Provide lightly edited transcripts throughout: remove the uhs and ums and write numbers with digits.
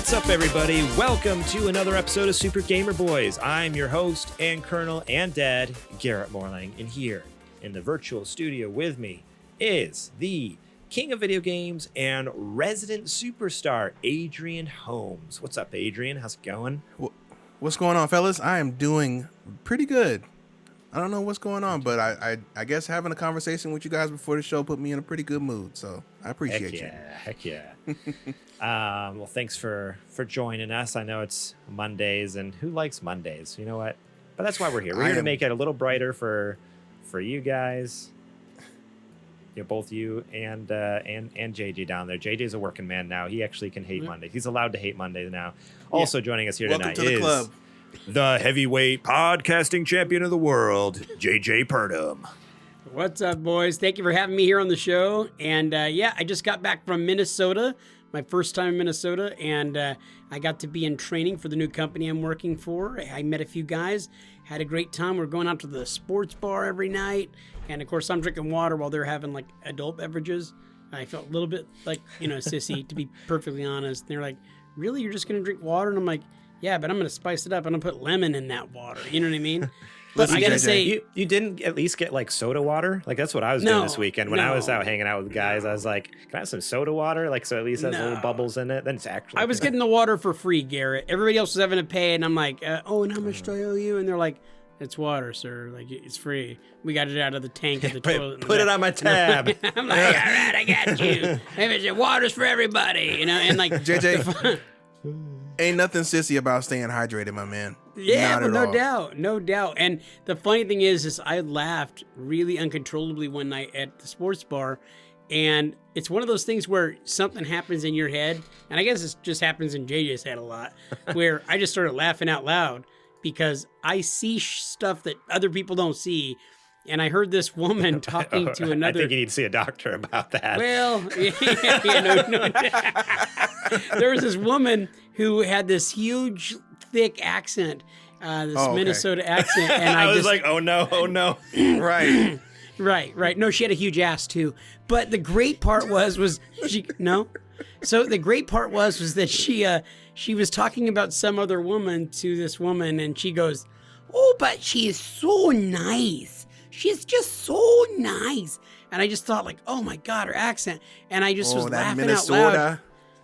What's up, everybody? Welcome to another episode of Super Gamer Boys. I'm your host and Colonel and Dad, Garrett Morlang, and here in the virtual studio with me is the king of video games and resident superstar, Adrian Holmes. What's up, Adrian? How's it going? What's going on, fellas? I am doing pretty good. I don't know what's going on, but I guess having a conversation with you guys before the show put me in a pretty good mood, so I appreciate you. Heck yeah. Well, thanks for joining us. I know it's Mondays, and who likes Mondays? You know what? But that's why we're here. We're here to make it a little brighter for you guys. You know, both you and JJ down there. JJ's a working man now. He actually can hate Mondays. He's allowed to hate Mondays now. Also joining us here tonight is club. The heavyweight podcasting champion of the world, JJ Purdom. What's up, boys? Thank you for having me here on the show. And I just got back from Minnesota, my first time in Minnesota, and I got to be in training for the new company I'm working for. I met a few guys, had a great time. We're going out to the sports bar every night, and of course I'm drinking water while they're having like adult beverages. I felt a little bit like, sissy, to be perfectly honest. And they're like, really? You're just going to drink water? And I'm like, yeah, but I'm going to spice it up. I'm going to put lemon in that water. You know what I mean? But I got to say... You didn't at least get like soda water? Like that's what I was doing this weekend. When I was out hanging out with guys, I was like, can I have some soda water? Like so at least has little bubbles in it. Then it's actually... I was getting the water for free, Garrett. Everybody else was having to pay. And I'm like, and how much do I owe you? And they're like, it's water, sir. Like, it's free. We got it out of the tank of the toilet. Put it on my tab. I'm like, all right, I got you. Maybe water's for everybody, and like... JJ... Ain't nothing sissy about staying hydrated, my man. Yeah, but no doubt. And the funny thing is I laughed really uncontrollably one night at the sports bar, and it's one of those things where something happens in your head, and I guess it just happens in JJ's head a lot, where I just started laughing out loud because I see stuff that other people don't see. And I heard this woman talking to another... I think you need to see a doctor about that. Well, no. There was this woman who had this huge, thick accent, Minnesota accent. And I was like, oh no. Right. Right. No, she had a huge ass too. But the great part was she... No? So the great part was that she was talking about some other woman to this woman, and she goes, oh, but she is so nice. She's just so nice. And I just thought like, oh my God, her accent. And I just was laughing out loud.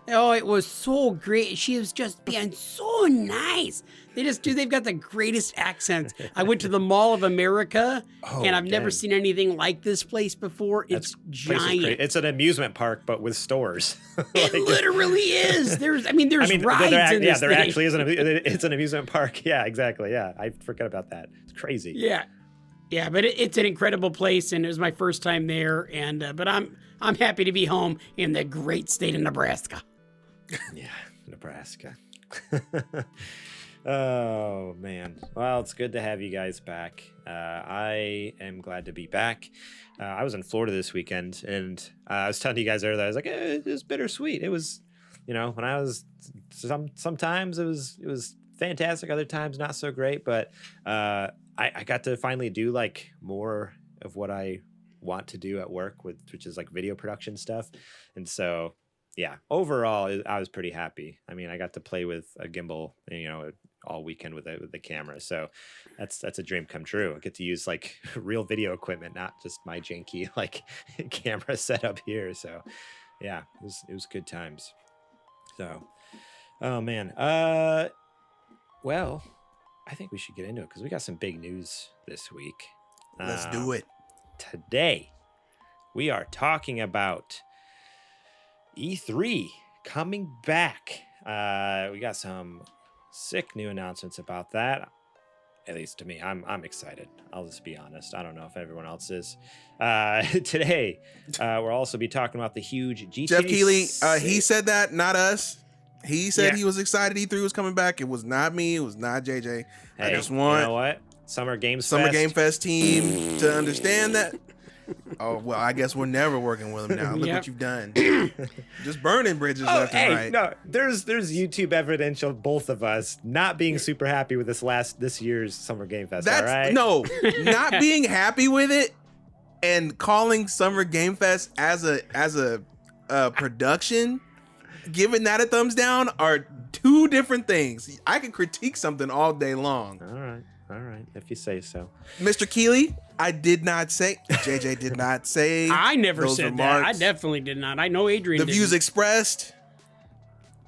Oh, it was so great. She was just being so nice. They've got the greatest accents. I went to the Mall of America and I've never seen anything like this place before. It's giant. It's an amusement park, but with stores. It literally is. There's rides in this there thing. actually is it's an amusement park. Yeah, exactly. Yeah. I forgot about that. It's crazy. Yeah, but it's an incredible place, and it was my first time there. And but I'm happy to be home in the great state of Nebraska. Yeah, Nebraska. Oh man, well, it's good to have you guys back. I am glad to be back. I was in Florida this weekend, and I was telling you guys earlier. I was like, it was bittersweet. It was, when I was sometimes it was fantastic. Other times not so great, but. I got to finally do like more of what I want to do at work which is like video production stuff. And so, yeah, overall, I was pretty happy. I mean, I got to play with a gimbal, all weekend with the camera. So that's a dream come true. I get to use like real video equipment, not just my janky like camera setup here. So yeah, it was good times. So, oh man. Well, I think we should get into it because we got some big news this week. Let's do it. Today, we are talking about E3 coming back. We got some sick new announcements about that. At least to me, I'm excited. I'll just be honest. I don't know if everyone else is. Today, we'll also be talking about the huge GTA. Jeff Keighley, he said that, not us. He said he was excited E3 was coming back. It was not me. It was not JJ. Hey, I just want you know what? Summer Game Fest team to understand that. Oh, well, I guess we're never working with them now. Look what you've done. Just burning bridges left and right. No, there's YouTube evidence of both of us not being super happy with this year's Summer Game Fest. All right? No, not being happy with it and calling Summer Game Fest as a production giving that a thumbs down are two different things. I can critique something all day long. All right, if you say so. Mr. Keeley, I did not say. JJ did not say. I never those said remarks. that. I definitely did not. I know Adrian The didn't. views expressed,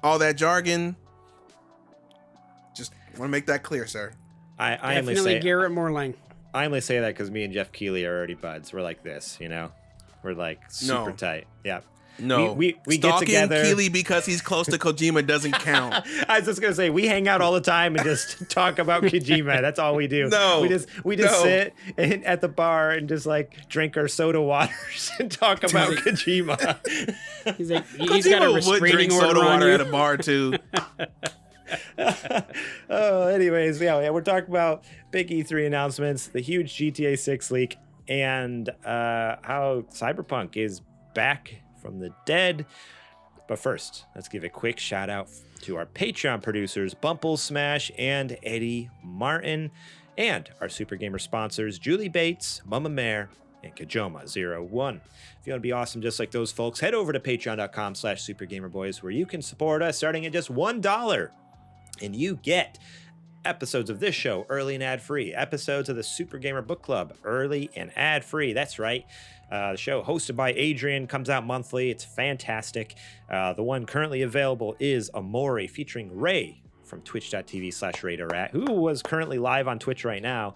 all that jargon. Just want to make that clear, sir. I only Definitely say Garrett Morlang. I only say that because me and Jeff Keighley are already buds. We're like this, you know. We're like super tight. Yeah. No, we get stalking together. Keeley because he's close to Kojima doesn't count. I was just gonna say we hang out all the time and just talk about Kojima. That's all we do. No, we just sit at the bar and just like drink our soda waters and talk about Kojima. He's like, he's Kojima got a would restraining drink order soda on water you. at a bar too. Oh, anyways, yeah, we're talking about big E3 announcements, the huge GTA 6 leak, and how Cyberpunk is back from the dead. But first, let's give a quick shout out to our Patreon producers, Bumple Smash and Eddie Martin, and our Super Gamer sponsors, Julie Bates, Mama Mare, and Kajoma01. If you want to be awesome just like those folks, head over to patreon.com/supergamerboys, where you can support us starting at just $1. And you get episodes of this show early and ad-free, episodes of the Super Gamer Book Club early and ad-free. That's right. The show hosted by Adrian comes out monthly. It's fantastic. The one currently available is Amori, featuring Ray from twitch.tv/RadarRat, who was currently live on Twitch right now.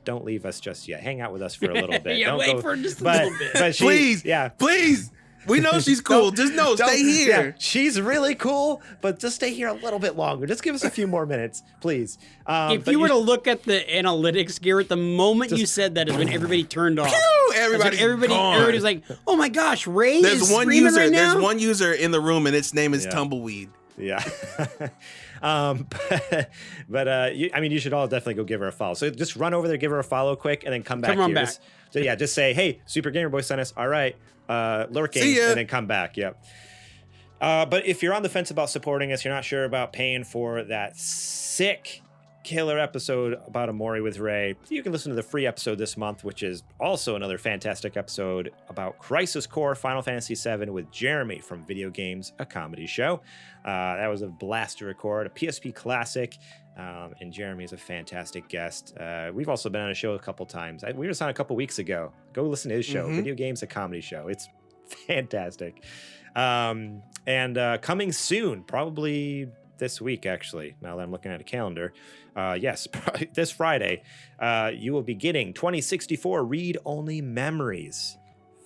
Don't leave us just yet. Hang out with us for a little bit. Yeah, Don't wait go, for just a little bit. But Please, please. We know she's cool. Just know, stay here. Yeah, she's really cool, but just stay here a little bit longer. Just give us a few more minutes, please. If you were to look at the analytics, Garrett, the moment you said that is when everybody turned off. Everybody's like, "Oh my gosh, Ray is streaming right now?" There's one user in the room, and its name is Tumbleweed. Yeah. You should all definitely go give her a follow. So just run over there, give her a follow quick, and then come back here. Back. Just say, hey, Super Gamer Boy sent us. All right. Lurking, and then come back. Yep. But if you're on the fence about supporting us, you're not sure about paying for that sick killer episode about Amori with Ray, you can listen to the free episode this month, which is also another fantastic episode about Crisis Core Final Fantasy VII with Jeremy from Video Games, a Comedy Show. That was a blast to record, a PSP classic, and Jeremy is a fantastic guest. We've also been on a show a couple times. We were just on a couple weeks ago. Go listen to his show, Video Games, a Comedy Show. It's fantastic. And coming soon, probably this week, actually, now that I'm looking at a calendar. This Friday, you will be getting 2064 read-only memories.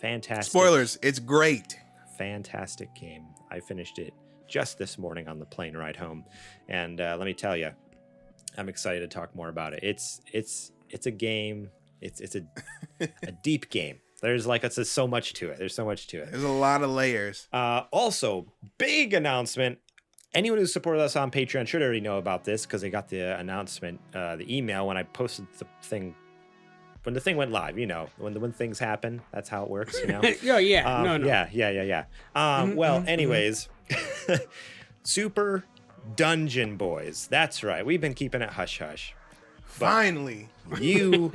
Fantastic. Spoilers, it's great. Fantastic game. I finished it just this morning on the plane ride home. And let me tell you, I'm excited to talk more about it. It's a game. It's a deep game. There's so much to it. There's so much to it. There's a lot of layers. Also, big announcement. Anyone who supported us on Patreon should already know about this because they got the announcement, the email when I posted the thing. When the thing went live, when things happen, that's how it works, Yeah. Yeah. Well, anyways, Super Dungeon Boys. That's right. We've been keeping it hush hush. Finally. You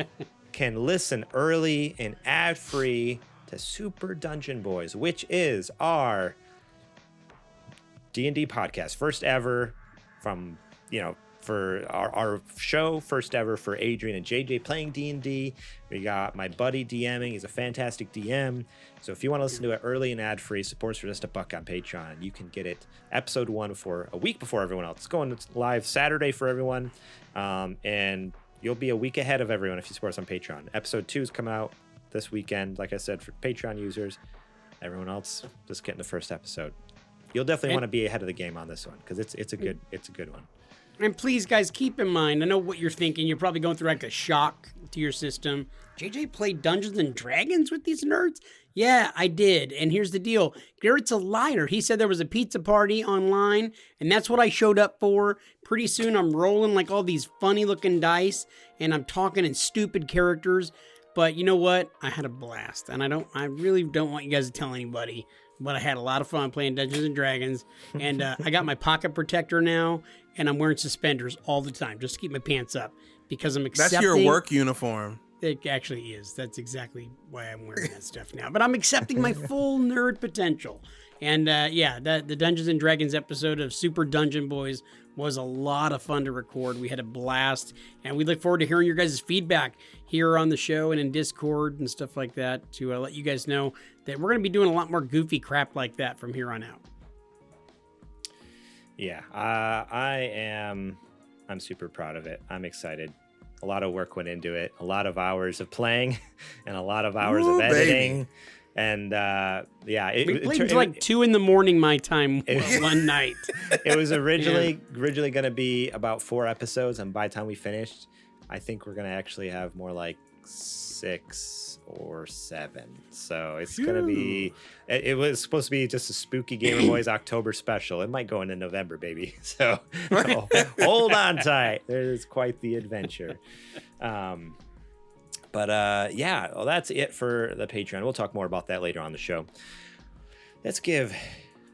can listen early and ad free to Super Dungeon Boys, which is our D&D podcast, first ever from, for our show, first ever for Adrian and JJ playing D&D. We got my buddy DMing. He's a fantastic DM. So if you want to listen to it early and ad-free, supports for just $1 on Patreon. You can get it episode 1 for a week before everyone else. It's going live Saturday for everyone. And you'll be a week ahead of everyone if you support us on Patreon. Episode 2 is coming out this weekend, like I said, for Patreon users. Everyone else, just getting the first episode. You'll definitely want to be ahead of the game on this one because it's a good one. And please, guys, keep in mind, I know what you're thinking. You're probably going through like a shock to your system. JJ played Dungeons and Dragons with these nerds? Yeah, I did. And here's the deal. Garrett's a liar. He said there was a pizza party online, and that's what I showed up for. Pretty soon I'm rolling like all these funny looking dice, and I'm talking in stupid characters. But you know what? I had a blast, and I really don't want you guys to tell anybody. But I had a lot of fun playing Dungeons and Dragons, and I got my pocket protector now, and I'm wearing suspenders all the time just to keep my pants up because I'm accepting. That's your work uniform. It actually is. That's exactly why I'm wearing that stuff now. But I'm accepting my full nerd potential, And the Dungeons and Dragons episode of Super Dungeon Boys was a lot of fun to record. We had a blast, and we look forward to hearing your guys' feedback here on the show and in Discord and stuff like that to let you guys know that we're going to be doing a lot more goofy crap like that from here on out. Yeah, I'm super proud of it. I'm excited. A lot of work went into it, a lot of hours of playing and a lot of hours of editing. Baby. And we played until like 2 a.m. my time one night. It was originally going to be about 4 episodes, and by the time we finished, I think we're going to actually have more like 6 or 7. So it's going to be. It was supposed to be just a spooky Gamer Boys October special. It might go into November, baby. So hold on tight. There's quite the adventure. Well, that's it for the Patreon. We'll talk more about that later on the show. Let's give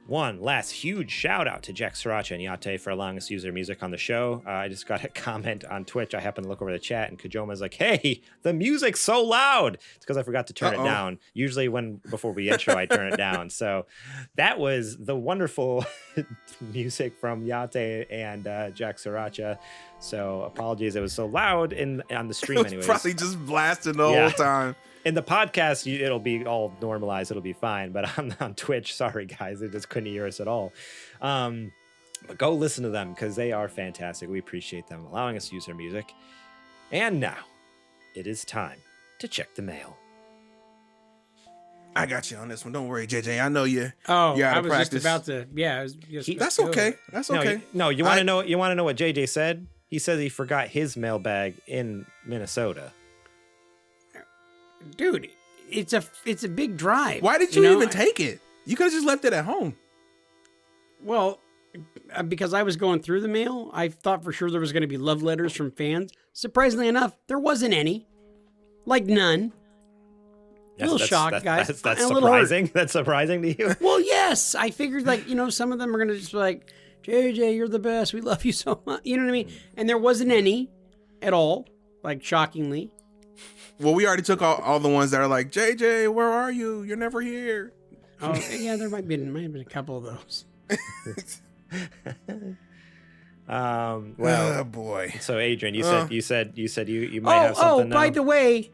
one last huge shout out to Jack Sriracha and Yate for allowing us to use their music on the show. I just got a comment on Twitch. I happened to look over the chat, and Kajoma's like, "Hey, the music's so loud." It's because I forgot to turn it down. Usually before we intro, I turn it down. So that was the wonderful music from Yate and Jack Sriracha. So apologies, it was so loud on the stream anyways. Probably just blasting the whole time. In the podcast, it'll be all normalized. It'll be fine. But on Twitch, sorry, guys. They just couldn't hear us at all. But go listen to them because they are fantastic. We appreciate them allowing us to use their music. And now, it is time to check the mail. I got you on this one. Don't worry, JJ. I know you. Oh, you're out I of was practice. just about to. Yeah, I was just that's okay. That's okay. No, you want to know? You want to know what JJ said? He says he forgot his mailbag in Minnesota. Dude, it's a big drive. Why did you even take it? You could have just left it at home. Well, because I was going through the mail, I thought for sure there was going to be love letters from fans. Surprisingly enough, there wasn't any. Like none. A little shocked, guys. That's surprising. That's surprising to you? Well, yes. I figured, some of them are going to just be like, JJ, you're the best. We love you so much. You know what I mean? And there wasn't any at all, shockingly. Well, we already took all the ones that are like, JJ, where are you? You're never here. Oh, yeah, there might have been a couple of those. Well, oh boy. So Adrian, you said you might have something. By the way,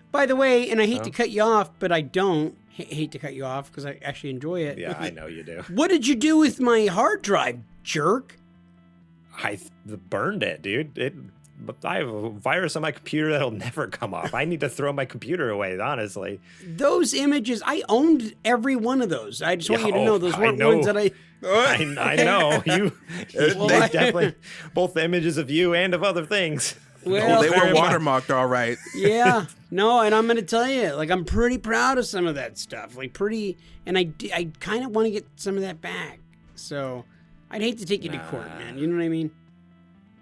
and I hate to cut you off, but I don't hate to cut you off because I actually enjoy it. Yeah, I know you do. What did you do with my hard drive, jerk? I burned it, dude. I have a virus on my computer that'll never come off. I need to throw my computer away, honestly. Those images, I owned every one of those. I just want you to know those weren't ones that I know. They definitely, both the images of you and of other things. Well, they were watermarked all right. Yeah. No, and I'm going to tell you, I'm pretty proud of some of that stuff. And I kind of want to get some of that back. So I'd hate to take you to court, man. You know what I mean?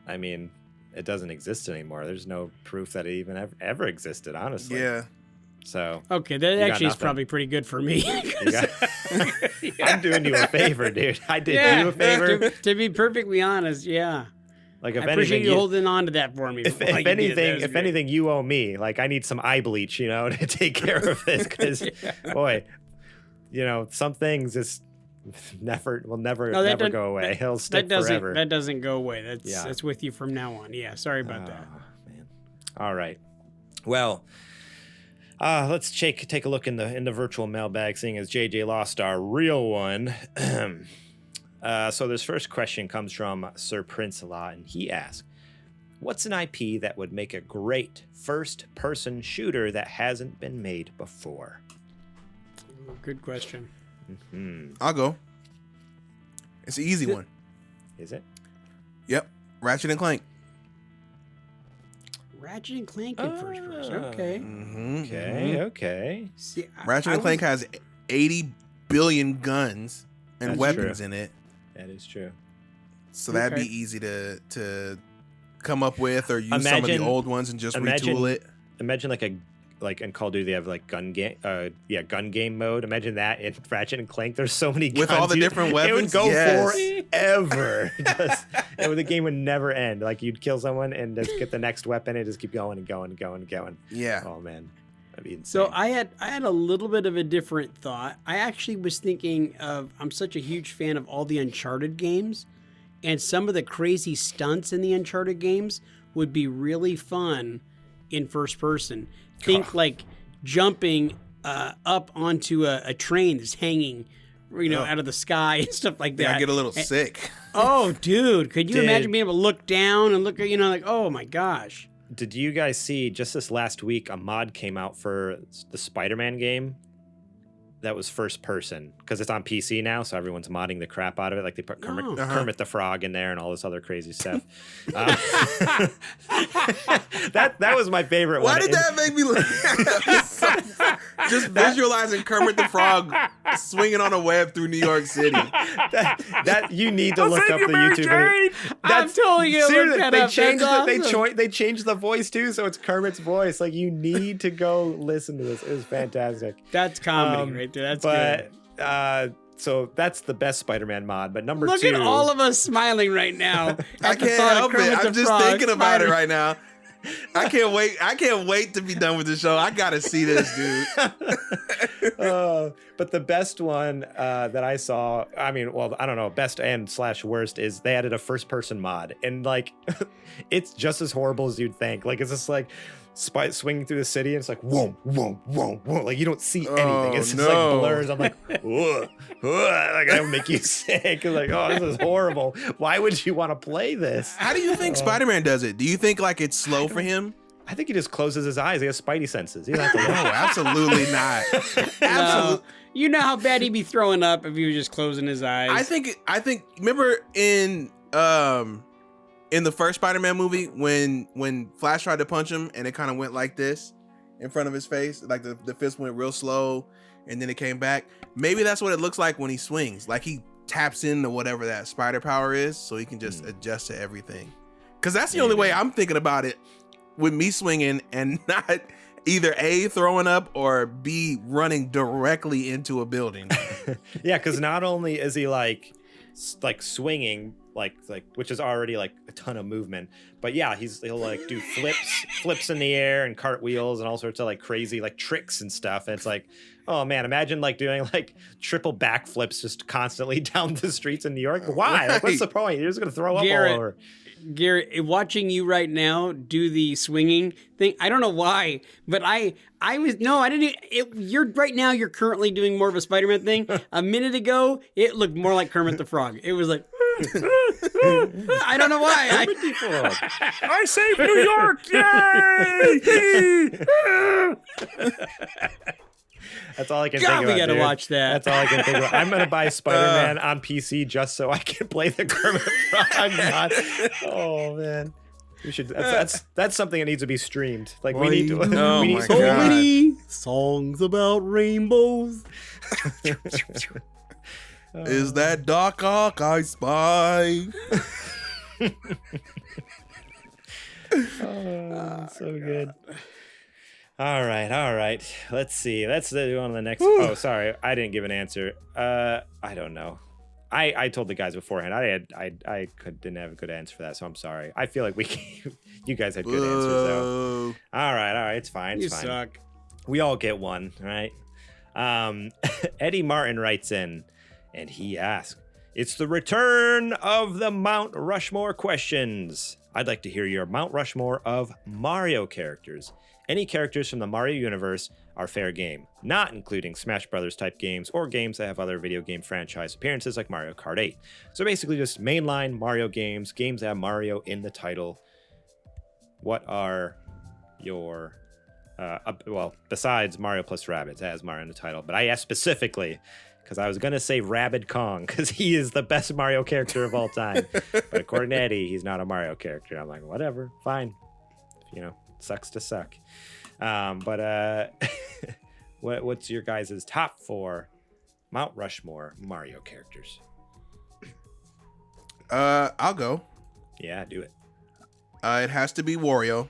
I mean, it doesn't exist anymore. There's no proof that it even ever existed, honestly. Yeah. So okay, that actually is probably pretty good for me. I'm doing you a favor, dude. I did you a favor. To be perfectly honest, yeah. I appreciate you holding on to that for me. If anything, you owe me. I need some eye bleach, to take care of this. Because, boy, some things just will never go away. He'll stick forever. That doesn't go away. That's with you from now on. Yeah, sorry about that. Man. All right. Well, let's take a look in the virtual mailbag, seeing as JJ lost our real one. So this first question comes from Sir Prince-a-Lot, and he asks, what's an IP that would make a great first-person shooter that hasn't been made before? Good question. Mm-hmm. I'll go. It's an easy one. Is it? Yep. Ratchet and Clank. Ratchet and Clank in first person. Okay. Mm-hmm. Okay. See, Ratchet and Clank has 80 billion guns and weapons in it. That is true. So that'd be easy to come up with, or use some of the old ones and just retool it. Imagine like in Call of Duty they have gun game mode. Imagine that in Ratchet and Clank. There's so many guns. With all the different weapons. It would go forever. The game would never end. You'd kill someone and just get the next weapon and just keep going and going and going and going. Yeah. Oh man. That'd be insane. So I had a little bit of a different thought. I actually was thinking of, I'm such a huge fan of all the Uncharted games, and some of the crazy stunts in the Uncharted games would be really fun in first person. Think like jumping up onto a train that's hanging, out of the sky and stuff like that. Yeah, I get a little sick. Oh, dude, could you imagine being able to look down and look at, like, oh my gosh. Did you guys see just this last week a mod came out for the Spider-Man game that was first person because it's on PC now, so everyone's modding the crap out of it. Like they put Kermit the Frog in there and all this other crazy stuff. That was my favorite one. Why did that make me laugh? Just visualizing Kermit the Frog swinging on a web through New York City. That you need to look up the YouTube. I'm telling you, look that up. They changed the voice too, so it's Kermit's voice. Like you need to go listen to this. It was fantastic. That's comedy right there. That's good. So that's the best Spider-Man mod. But number Look two, at all of us smiling right now. I can't help it. I'm just thinking about it right now. I can't wait. I can't wait to be done with the show. I gotta see this, dude. But the best one that I saw, I don't know, best and / worst is they added a first-person mod, and like, it's just as horrible as you'd think. Like it's just like swinging through the city, and it's like whoa, whoa, whoa, whoa. Like you don't see anything. It's just like blurs. I'm like, whoa, whoa. Like that would make you sick. Like, oh, this is horrible. Why would you want to play this? How do you think Spider-Man does it? Do you think like it's slow for him? I think he just closes his eyes. He has spidey senses. He doesn't have to No, absolutely not. Absolutely. No. You know how bad he'd be throwing up if he was just closing his eyes. I think. Remember in the first Spider-Man movie when Flash tried to punch him and it kind of went like this in front of his face, like the fist went real slow and then it came back. Maybe that's what it looks like when he swings. Like he taps into whatever that spider power is, so he can just adjust to everything. Because that's the only way I'm thinking about it, with me swinging and not either A, throwing up, or B, running directly into a building. Yeah, because not only is he like swinging, like which is already like a ton of movement, but yeah, he'll like do flips in the air and cartwheels and all sorts of like crazy like tricks and stuff. And it's like, oh man, imagine like doing like triple backflips just constantly down the streets in New York. Why? Like, what's the point? You're just gonna throw up all over. Garrett, watching you right now do the swinging thing, I don't know why, but I didn't. You're right now. You're currently doing more of a Spider-Man thing. A minute ago, it looked more like Kermit the Frog. It was like, I don't know why. I saved New York! Yay! That's all I can think about. We gotta watch that. That's all I can think about. I'm gonna buy Spider-Man on PC just so I can play the Kermit Frog mod. Oh man, we should. That's something that needs to be streamed. Like we need to. Oh my so God. many songs about rainbows. Is that Doc Ock I spy? So good. All right. Let's see. Let's do on the next. Oh, sorry, I didn't give an answer. I don't know. I told the guys beforehand. I didn't have a good answer for that, so I'm sorry. I feel like you guys had good answers though. All right. It's fine. You suck. We all get one, right? Eddie Martin writes in, and he asks, "It's the return of the Mount Rushmore questions. I'd like to hear your Mount Rushmore of Mario characters. Any characters from the Mario universe are fair game, not including Smash Brothers type games or games that have other video game franchise appearances like Mario Kart 8. So basically just mainline Mario games that have Mario in the title. What are your, besides Mario plus Rabbids, that has Mario in the title, but I asked specifically because I was going to say Rabid Kong because he is the best Mario character of all time. But according to Eddie, he's not a Mario character. I'm like, whatever, fine. Sucks to suck. What's your guys' top 4 Mount Rushmore Mario characters? I'll go. Yeah, do it. It has to be Wario.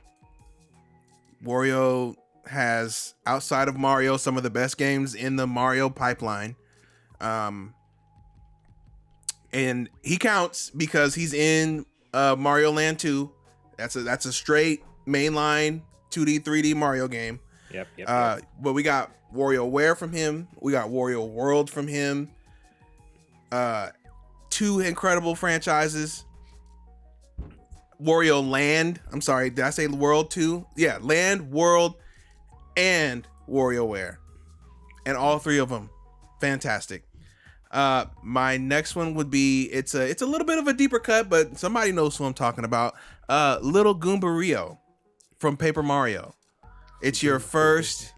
Wario has, outside of Mario, some of the best games in the Mario pipeline. And he counts because he's in Mario Land 2. That's a straight mainline 2D 3D Mario game. Yep. But we got WarioWare from him. We got Wario World from him. 2 incredible franchises. Wario Land. I'm sorry, did I say World 2? Yeah, Land, World, and WarioWare. And all 3 of them, fantastic. My next one would be, it's a little bit of a deeper cut, but somebody knows who I'm talking about. Little Goomba Rio from Paper Mario. It's your first,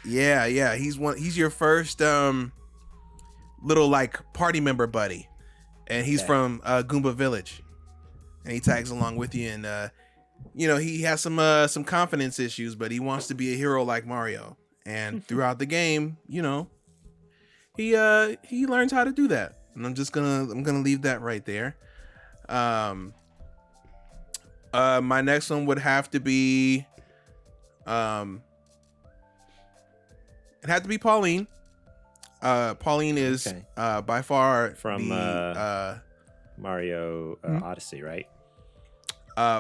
yeah. He's your first little like party member buddy, and he's from Goomba Village, and he tags along with you, and he has some confidence issues, but he wants to be a hero like Mario, and throughout the game, he learns how to do that, and I'm gonna leave that right there. My next one would have to be it had to be Pauline. Pauline is by far from Mario Odyssey, right?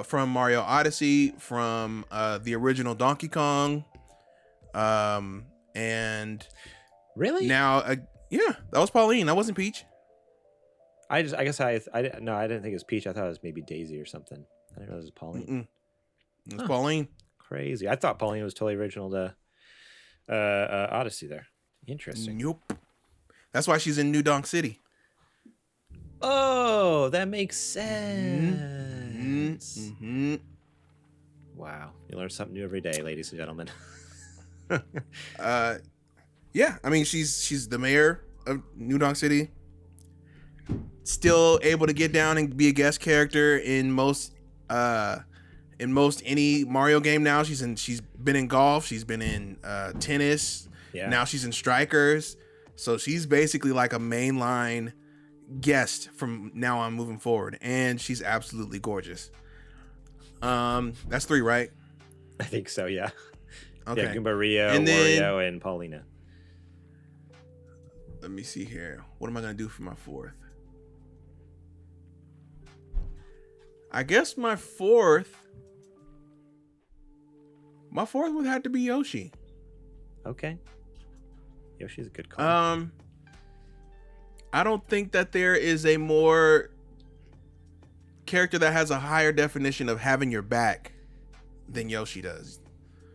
From Mario Odyssey, from the original Donkey Kong, and really now that was Pauline. That wasn't Peach. I didn't think it was Peach. I thought it was maybe Daisy or something. I didn't know it was Pauline. It was Pauline. Crazy. I thought Pauline was totally original to Odyssey there. Interesting. Nope. That's why she's in New Donk City. Oh, that makes sense. Mm-hmm. Wow. You learn something new every day, ladies and gentlemen. Yeah, I mean she's the mayor of New Donk City. Still able to get down and be a guest character in most any Mario game now. She's been in golf, she's been in tennis. Yeah. Now she's in Strikers. So she's basically like a mainline guest from now on moving forward, and she's absolutely gorgeous. That's 3, right? I think so, yeah. Okay. Yeah, Goomba Rio, Wario, and Paulina. Let me see here. What am I gonna do for my 4th? I guess my fourth would have to be Yoshi. Okay. Yoshi's a good call. I don't think that there is a more character that has a higher definition of having your back than Yoshi does.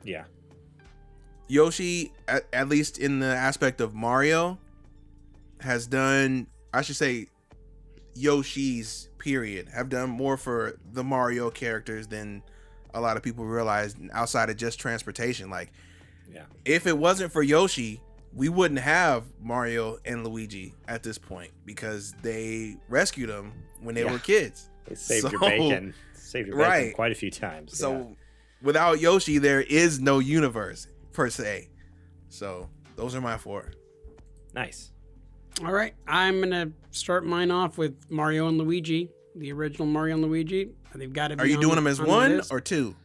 Yeah. Yoshi, at least in the aspect of Mario, has done, I should say, Yoshi's period, have done more for the Mario characters than a lot of people realize outside of just transportation. Like, yeah, if it wasn't for Yoshi, we wouldn't have Mario and Luigi at this point, because they rescued them when they were kids. They saved your bacon. Saved your bacon quite a few times. So without Yoshi, there is no universe per se. So those are my 4. Nice. All right, I'm gonna start mine off with Mario and Luigi, the original Mario and Luigi. They've got to be. Are you doing them as 1 or 2?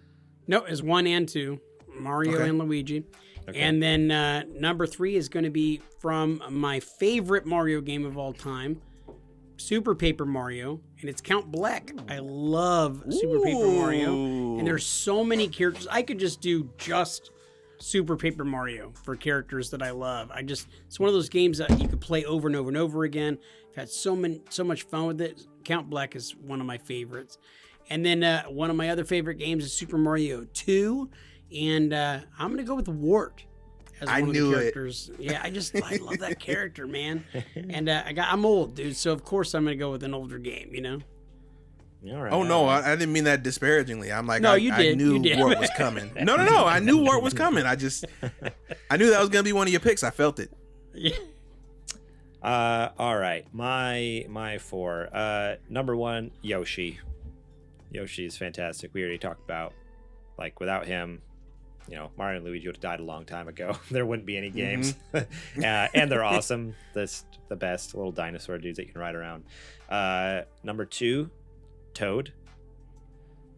No, as 1 and 2, Mario and Luigi. Okay. And then number 3 is going to be from my favorite Mario game of all time, Super Paper Mario, and it's Count Bleck. I love Super Paper Mario, and there's so many characters. I could just do Super Paper Mario for characters that I love. It's one of those games that you could play over and over and over again. I've had so much fun with it. Count Bleck is one of my favorites. And then one of my other favorite games is Super Mario 2. And I'm going to go with Wart as one of the characters. Yeah, I love that character, man. And I'm old, dude, so of course I'm going to go with an older game, you know? All right. Oh, no, I didn't mean that disparagingly. I'm like, no, I knew Wart was coming. No, I knew Wart was coming. I knew that was going to be one of your picks. I felt it. Yeah. All right, my 4. Number 1, Yoshi. Yoshi is fantastic. We already talked about, like, without him, Mario and Luigi would have died a long time ago. There wouldn't be any games. And they're awesome. The best little dinosaur dudes that you can ride around. Number 2, Toad.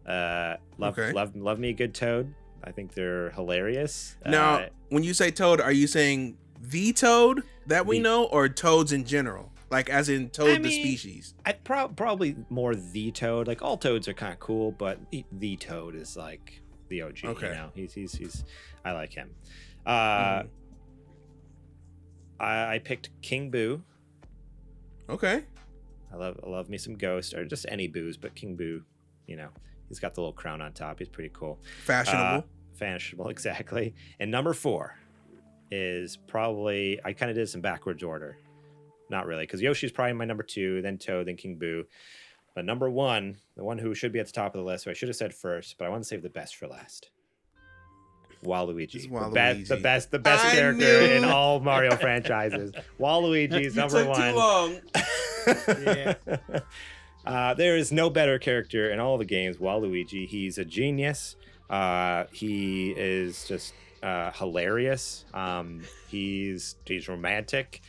Love me a good Toad. I think they're hilarious. Now, when you say Toad, are you saying the Toad that we know, or Toads in general? Like, as in Toad the species? Probably more the Toad. Like, all Toads are kind of cool, but the Toad is like the OG. Okay. You know, he's I like him. I picked King Boo. Okay. I love me some Ghost, or just any Boos, but King Boo, you know, he's got the little crown on top. He's pretty cool. Fashionable. Exactly. And number 4 is probably, I kind of did some backwards order. Not really, because Yoshi's probably my number 2, then Toad, then King Boo. But number 1, the one who should be at the top of the list, who I should have said first, but I want to save the best for last. Waluigi. The best character in all Mario franchises. Waluigi's number 1. Too long. Yeah. There is no better character in all the games. Waluigi. He's a genius. He is just hilarious. He's romantic.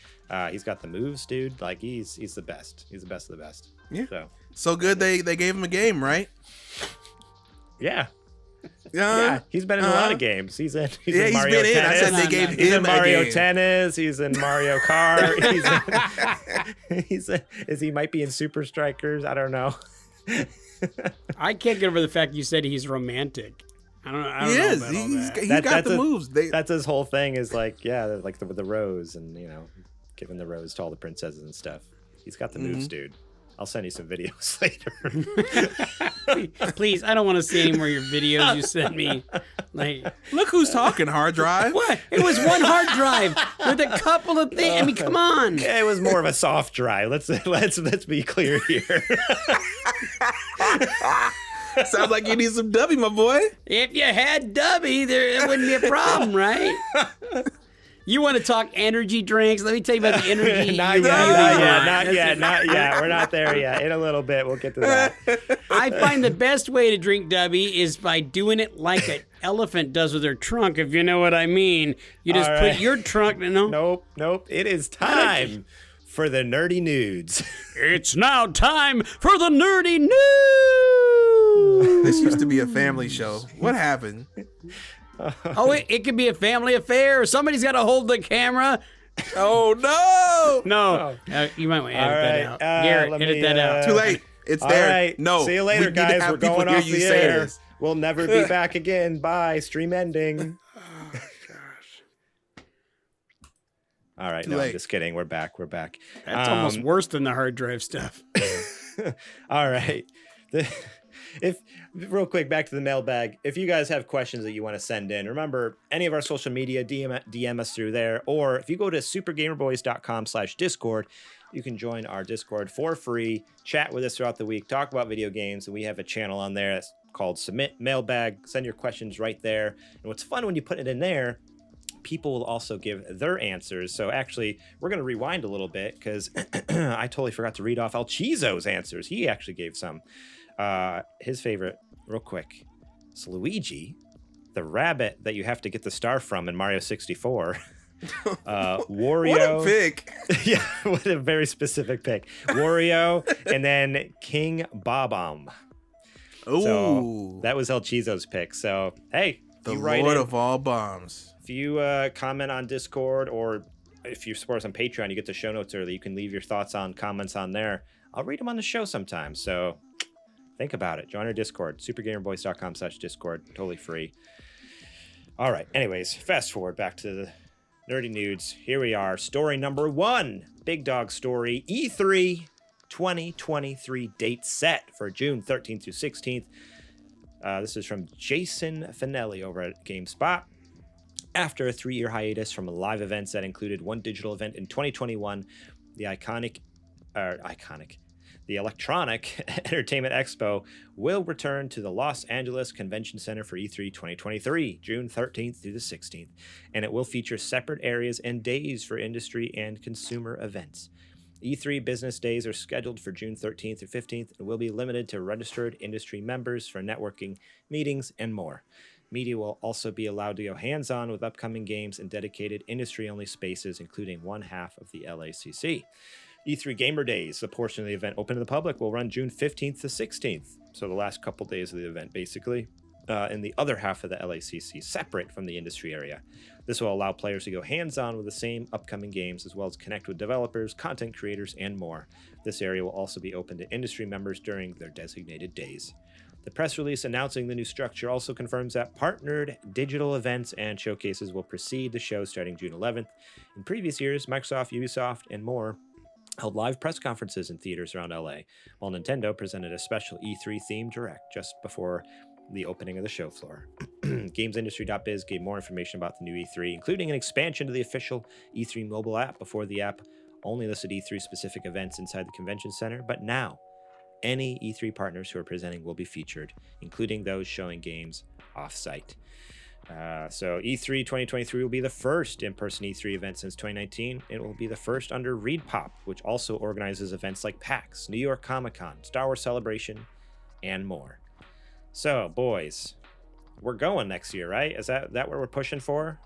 He's got the moves, dude. Like he's the best. He's the best of the best. Yeah. So good they gave him a game, right? Yeah. Yeah, he's been in a lot of games. He's in Mario Tennis. I said they gave him Mario a game. Tennis. He's in Mario Kart. He might be in Super Strikers. I don't know. I can't get over the fact you said he's romantic. I don't know. He is. He's got the moves. That's his whole thing. Is like, yeah, like the rose, and you know, giving the rose to all the princesses and stuff. He's got the moves, dude. I'll send you some videos later. Please, I don't want to see any more of your videos you sent me. Like, look who's talking, hard drive. What? It was one hard drive with a couple of things. I mean, come on. Yeah, it was more of a soft drive. Let's be clear here. Sounds like you need some Dubby, my boy. If you had Dubby, it wouldn't be a problem, right? You want to talk energy drinks? Let me tell you about the energy. Not yet. We're not there yet. In a little bit, we'll get to that. I find the best way to drink Dubby is by doing it like an elephant does with their trunk, if you know what I mean. You just put your trunk. No. Nope. It is time for the nerdy nudes. It's now time for the nerdy news. This used to be a family show. What happened? Oh, it could be a family affair. Somebody's got to hold the camera. Oh, no. No. You might want to edit that out. Garrett, edit that out. Too late. It's there. Right. No. See you later, guys. We're going off the air. This. We'll never be back again. Bye. Stream ending. Oh, gosh. All right. Too No, late. I'm just kidding. We're back. That's almost worse than the hard drive stuff. All right. If real quick, back to the mailbag. If you guys have questions that you want to send in, remember any of our social media, DM us through there. Or if you go to supergamerboys.com/Discord, you can join our Discord for free, chat with us throughout the week, talk about video games. And we have a channel on there that's called Submit Mailbag. Send your questions right there. And what's fun when you put it in there, people will also give their answers. So actually, we're going to rewind a little bit because I totally forgot to read off El Cheezo's answers. He actually gave some. His favorite, real quick, is Luigi, the rabbit that you have to get the star from in Mario 64. Wario. What a pick. Yeah, what a very specific pick. Wario, and then King Bob-omb. Ooh. So that was El Cheezo's pick. So, hey, The you write Lord in. of all bombs. If you comment on Discord, or if you support us on Patreon, you get the show notes early. You can leave your thoughts on comments on there. I'll read them on the show sometime. So think about it. Join our Discord, supergamerboys.com/Discord, totally free. All right. Anyways, fast forward back to the nerdy nudes. Here we are. Story number 1. Big dog story. E3 2023 date set for June 13th through 16th. This is from Jason Finelli over at GameSpot. After a 3-year hiatus from live events that included one digital event in 2021, the the Electronic Entertainment Expo will return to the Los Angeles Convention Center for E3 2023, June 13th through the 16th, and it will feature separate areas and days for industry and consumer events. E3 business days are scheduled for June 13th through 15th and will be limited to registered industry members for networking, meetings, and more. Media will also be allowed to go hands-on with upcoming games in dedicated industry-only spaces, including one half of the LACC. E3 Gamer Days, a portion of the event open to the public, will run June 15th to 16th, so the last couple days of the event, basically, and the other half of the LACC, separate from the industry area. This will allow players to go hands-on with the same upcoming games, as well as connect with developers, content creators, and more. This area will also be open to industry members during their designated days. The press release announcing the new structure also confirms that partnered digital events and showcases will precede the show starting June 11th. In previous years, Microsoft, Ubisoft, and more held live press conferences in theaters around LA, while Nintendo presented a special E3 themed direct just before the opening of the show floor. GamesIndustry.biz gave more information about the new E3, including an expansion to the official E3 mobile app. Before, the app only listed E3 specific events inside the convention center, but now any E3 partners who are presenting will be featured, including those showing games off-site. So E3 2023 will be the first in-person E3 event since 2019. It will be the first under ReedPop, which also organizes events like PAX, New York Comic-Con, Star Wars Celebration, and more. So, boys, we're going next year, right? Is that what we're pushing for?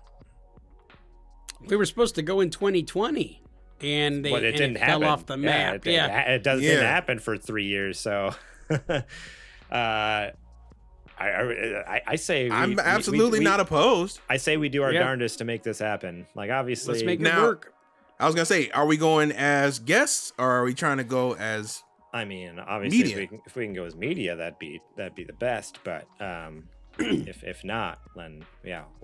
We were supposed to go in 2020. And they it didn't fell happen. off the map. It didn't happen for 3 years. So, I say I'm absolutely not opposed. I say we do our darndest to make this happen. Like, obviously, let's make it work. I was gonna say, are we going as guests or are we trying to go as? I mean, obviously, media? if we can go as media, that'd be the best. But if not, then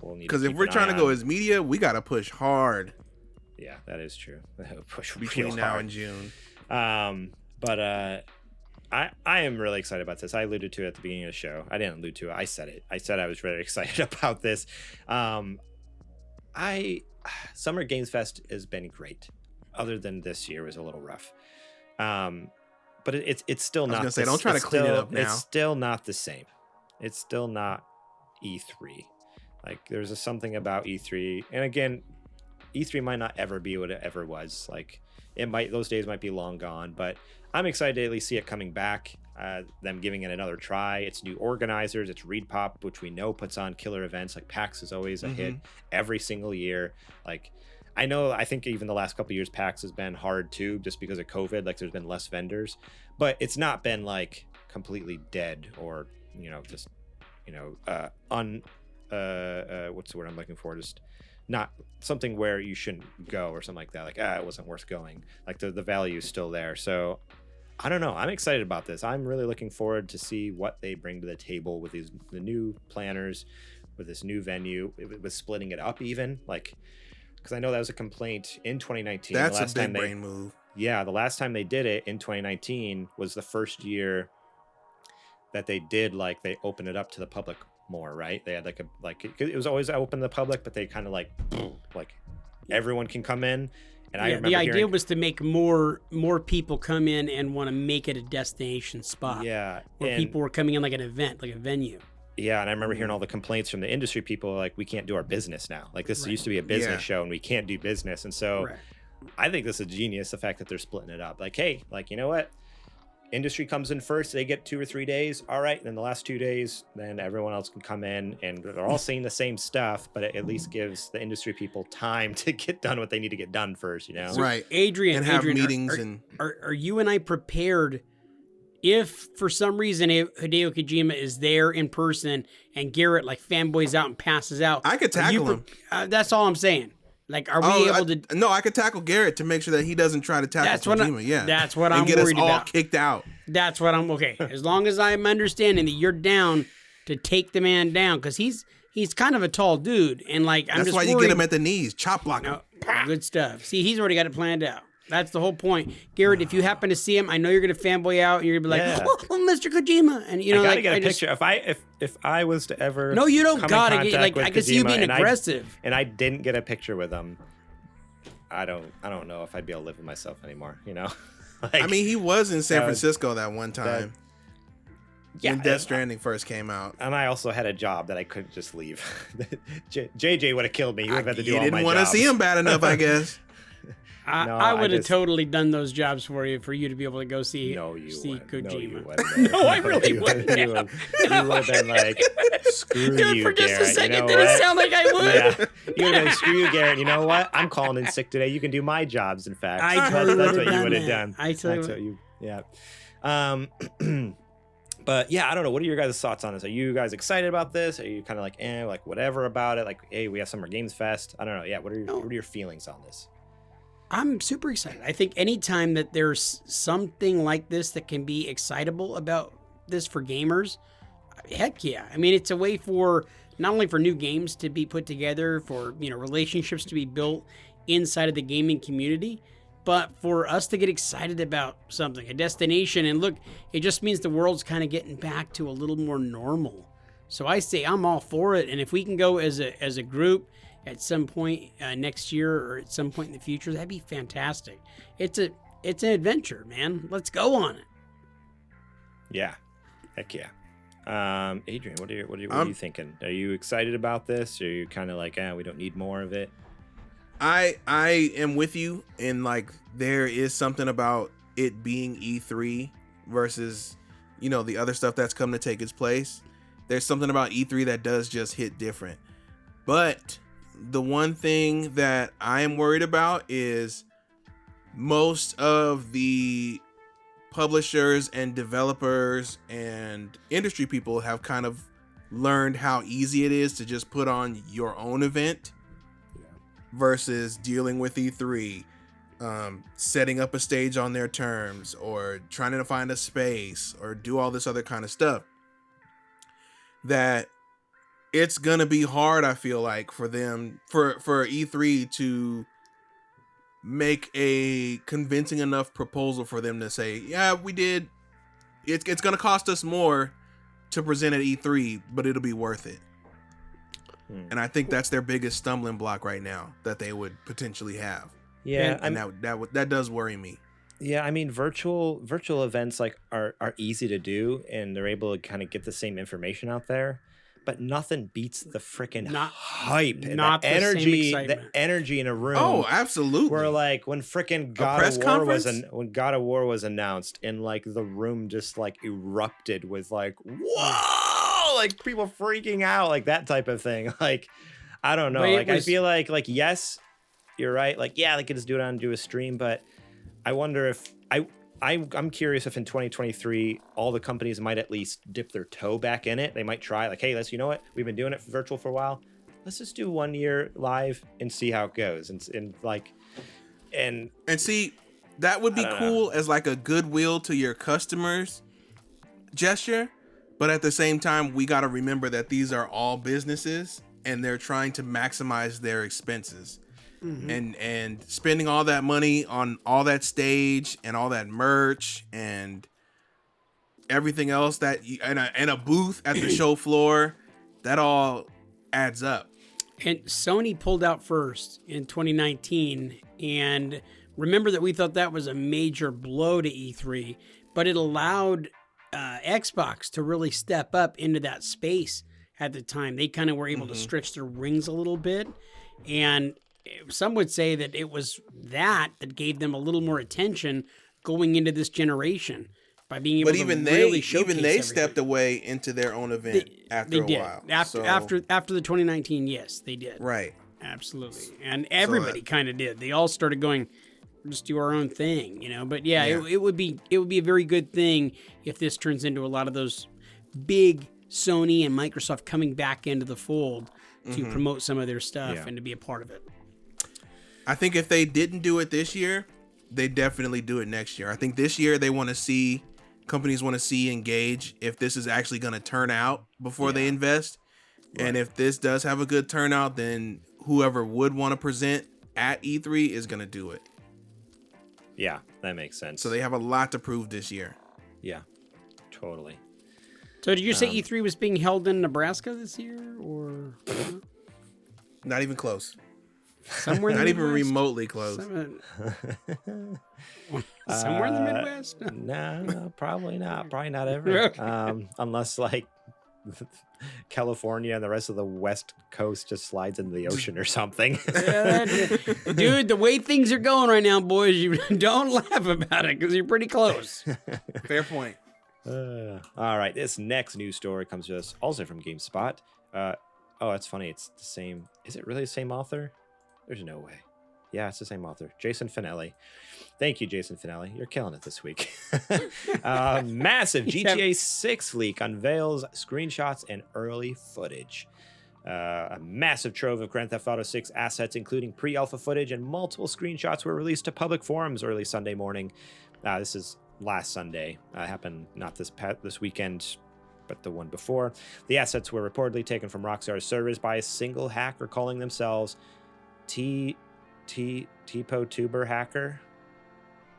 we'll need. Because if we're trying to go as media, we gotta push hard. Yeah, that is true. Push between now and June. But I am really excited about this. I alluded to it at the beginning of the show. I didn't allude to it. I said it. I said I was very excited about this. Summer Games Fest has been great. Other than this year was a little rough. But it's still not. I was gonna say, don't try to clean it up now. It's still not the same. It's still not E3. Like, there's something about E3, and again, E3 might not ever be what it ever was. Like, those days might be long gone, but I'm excited to at least see it coming back, them giving it another try. It's new organizers, it's ReedPop, which we know puts on killer events. Like, PAX is always a hit every single year. Like, I think even the last couple of years, PAX has been hard too, just because of COVID. Like, there's been less vendors, but it's not been like completely dead or, just, what's the word I'm looking for? Just not something where you shouldn't go or something like that. Like, it wasn't worth going. Like, the value is still there. So I don't know. I'm excited about this. I'm really looking forward to see what they bring to the table with the new planners, with this new venue, with splitting it up even. Like, because I know that was a complaint in 2019. That's a big brain move. Yeah, the last time they did it in 2019 was the first year that they did, like, they opened it up to the public more, right? They had it was always open to the public, but they kind of like everyone can come in. And I remember the idea was to make more people come in and want to make it a destination spot. Yeah, where people were coming in like an event, like a venue. Yeah, and I remember hearing all the complaints from the industry people, like, we can't do our business now. Like, this used to be a business show, and we can't do business. And so I think this is genius, the fact that they're splitting it up. Like, hey, like, you know what? Industry comes in first, they get 2 or 3 days. All right, and then the last 2 days, then everyone else can come in, and they're all seeing the same stuff, but it at least gives the industry people time to get done what they need to get done first, Right. Adrian, have meetings. Are you and I prepared if for some reason Hideo Kojima is there in person and Garrett like fanboys out and passes out? I could tackle him. That's all I'm saying. Like, are we able to? No, I could tackle Garrett to make sure that he doesn't try to tackle Kojima. That's what I'm worried about. And get us all kicked out. That's what I'm okay. As long as I'm understanding that you're down to take the man down, because he's kind of a tall dude, and like that's why you get him at the knees, chop block him. Good stuff. See, he's already got it planned out. That's the whole point, Garrett. If you happen to see him, I know you're gonna fanboy out, and you're gonna be like, "Oh, Mr. Kojima," and I gotta get a picture. If I was to ever you don't gotta get like I can see you being aggressive, and I didn't get a picture with him. I don't know if I'd be able to live with myself anymore. Like, I mean, he was in San Francisco that one time. When Death Stranding first came out. And I also had a job that I couldn't just leave. JJ would have killed me. He would have had to do all my jobs. You didn't want to see him bad enough, I guess. I would have totally done those jobs for you to be able to go see Kojima. No, I really wouldn't. You would have been like, screw you, for just Garrett. a second, did it sound like I would? Yeah. You would have been, screw you, Garrett. You know what? I'm calling in sick today. You can do my jobs, in fact. That's what you would have done. I tell you what. Yeah. But yeah, I don't know. What are your guys' thoughts on this? Are you guys excited about this? Are you kind of like, like whatever about it? Like, hey, we have Summer Games Fest. I don't know. Yeah. What are your feelings on this? I'm super excited. I think anytime that there's something like this that can be excitable about this for gamers, Heck yeah. I mean, it's a way for not only for new games to be put together, for, relationships to be built inside of the gaming community, but for us to get excited about something, a destination. And look, it just means the world's kind of getting back to a little more normal. So I say I'm all for it. And if we can go as a group at some point next year or at some point in the future, that'd be fantastic. It's an adventure, man. Let's go on it. Yeah. Heck yeah. Adrian, what are you thinking? Are you excited about this? Or are you kind of like, we don't need more of it? I am with you in like there is something about it being E3 versus the other stuff that's come to take its place. There's something about E3 that does just hit different. But the one thing that I am worried about is most of the publishers and developers and industry people have kind of learned how easy it is to just put on your own event versus dealing with E3, setting up a stage on their terms or trying to find a space or do all this other kind of stuff. That it's gonna be hard, I feel like, for them for E3 to make a convincing enough proposal for them to say, yeah, we did. It's gonna cost us more to present at E3, but it'll be worth it. And I think that's their biggest stumbling block right now that they would potentially have. Yeah, and that does worry me. Yeah, I mean, virtual events like are easy to do, and they're able to kind of get the same information out there. But nothing beats the freaking hype and the energy in a room. Oh, absolutely. Where like when freaking God of War was announced, and like the room just like erupted with like, whoa, like people freaking out, like that type of thing. Like, I don't know. I feel like yes, you're right. Like, yeah, they could just do a stream, but I wonder if I'm curious if in 2023 all the companies might at least dip their toe back in it. They might try like, hey, you know what? We've been doing it for virtual for a while. Let's just do 1 year live and see how it goes. And see, that would be cool as like a goodwill to your customers gesture. But at the same time, we got to remember that these are all businesses and they're trying to maximize their expenses. Mm-hmm. And spending all that money on all that stage and all that merch and everything else and a booth at the show floor, that all adds up. And Sony pulled out first in 2019, and remember that we thought that was a major blow to E3, but it allowed Xbox to really step up into that space at the time. They kind of were able to stretch their wings a little bit, and some would say that it was that gave them a little more attention going into this generation by being able to really showcase even they stepped away into their own event after a while. After the 2019, yes, they did. Right. Absolutely. And everybody kind of did. They all started going, just do our own thing, But yeah. It would be a very good thing if this turns into a lot of those big Sony and Microsoft coming back into the fold to promote some of their stuff and to be a part of it. I think if they didn't do it this year, they definitely do it next year. I think this year companies want to see engage if this is actually going to turn out before they invest. Right. And if this does have a good turnout, then whoever would want to present at E3 is going to do it. Yeah, that makes sense. So they have a lot to prove this year. Yeah, totally. So did you say E3 was being held in Nebraska this year, or? Not even close. Somewhere not even remotely close. Somewhere in the Midwest? No, probably not. Probably not ever. Okay. Unless like California and the rest of the West Coast just slides into the ocean or something. Dude, the way things are going right now, boys, you don't laugh about it because you're pretty close. Fair point. All right, this next news story comes to us also from GameSpot. That's funny. It's the same. Is it really the same author? There's no way. Yeah, it's the same author. Jason Finelli. Thank you, Jason Finelli. You're killing it this week. Massive GTA 6 leak unveils screenshots and early footage. A massive trove of Grand Theft Auto 6 assets, including pre-alpha footage and multiple screenshots, were released to public forums early Sunday morning. This is last Sunday. Happened not this weekend. but the one before. The assets were reportedly taken from Rockstar's servers by a single hacker calling themselves TPO hacker,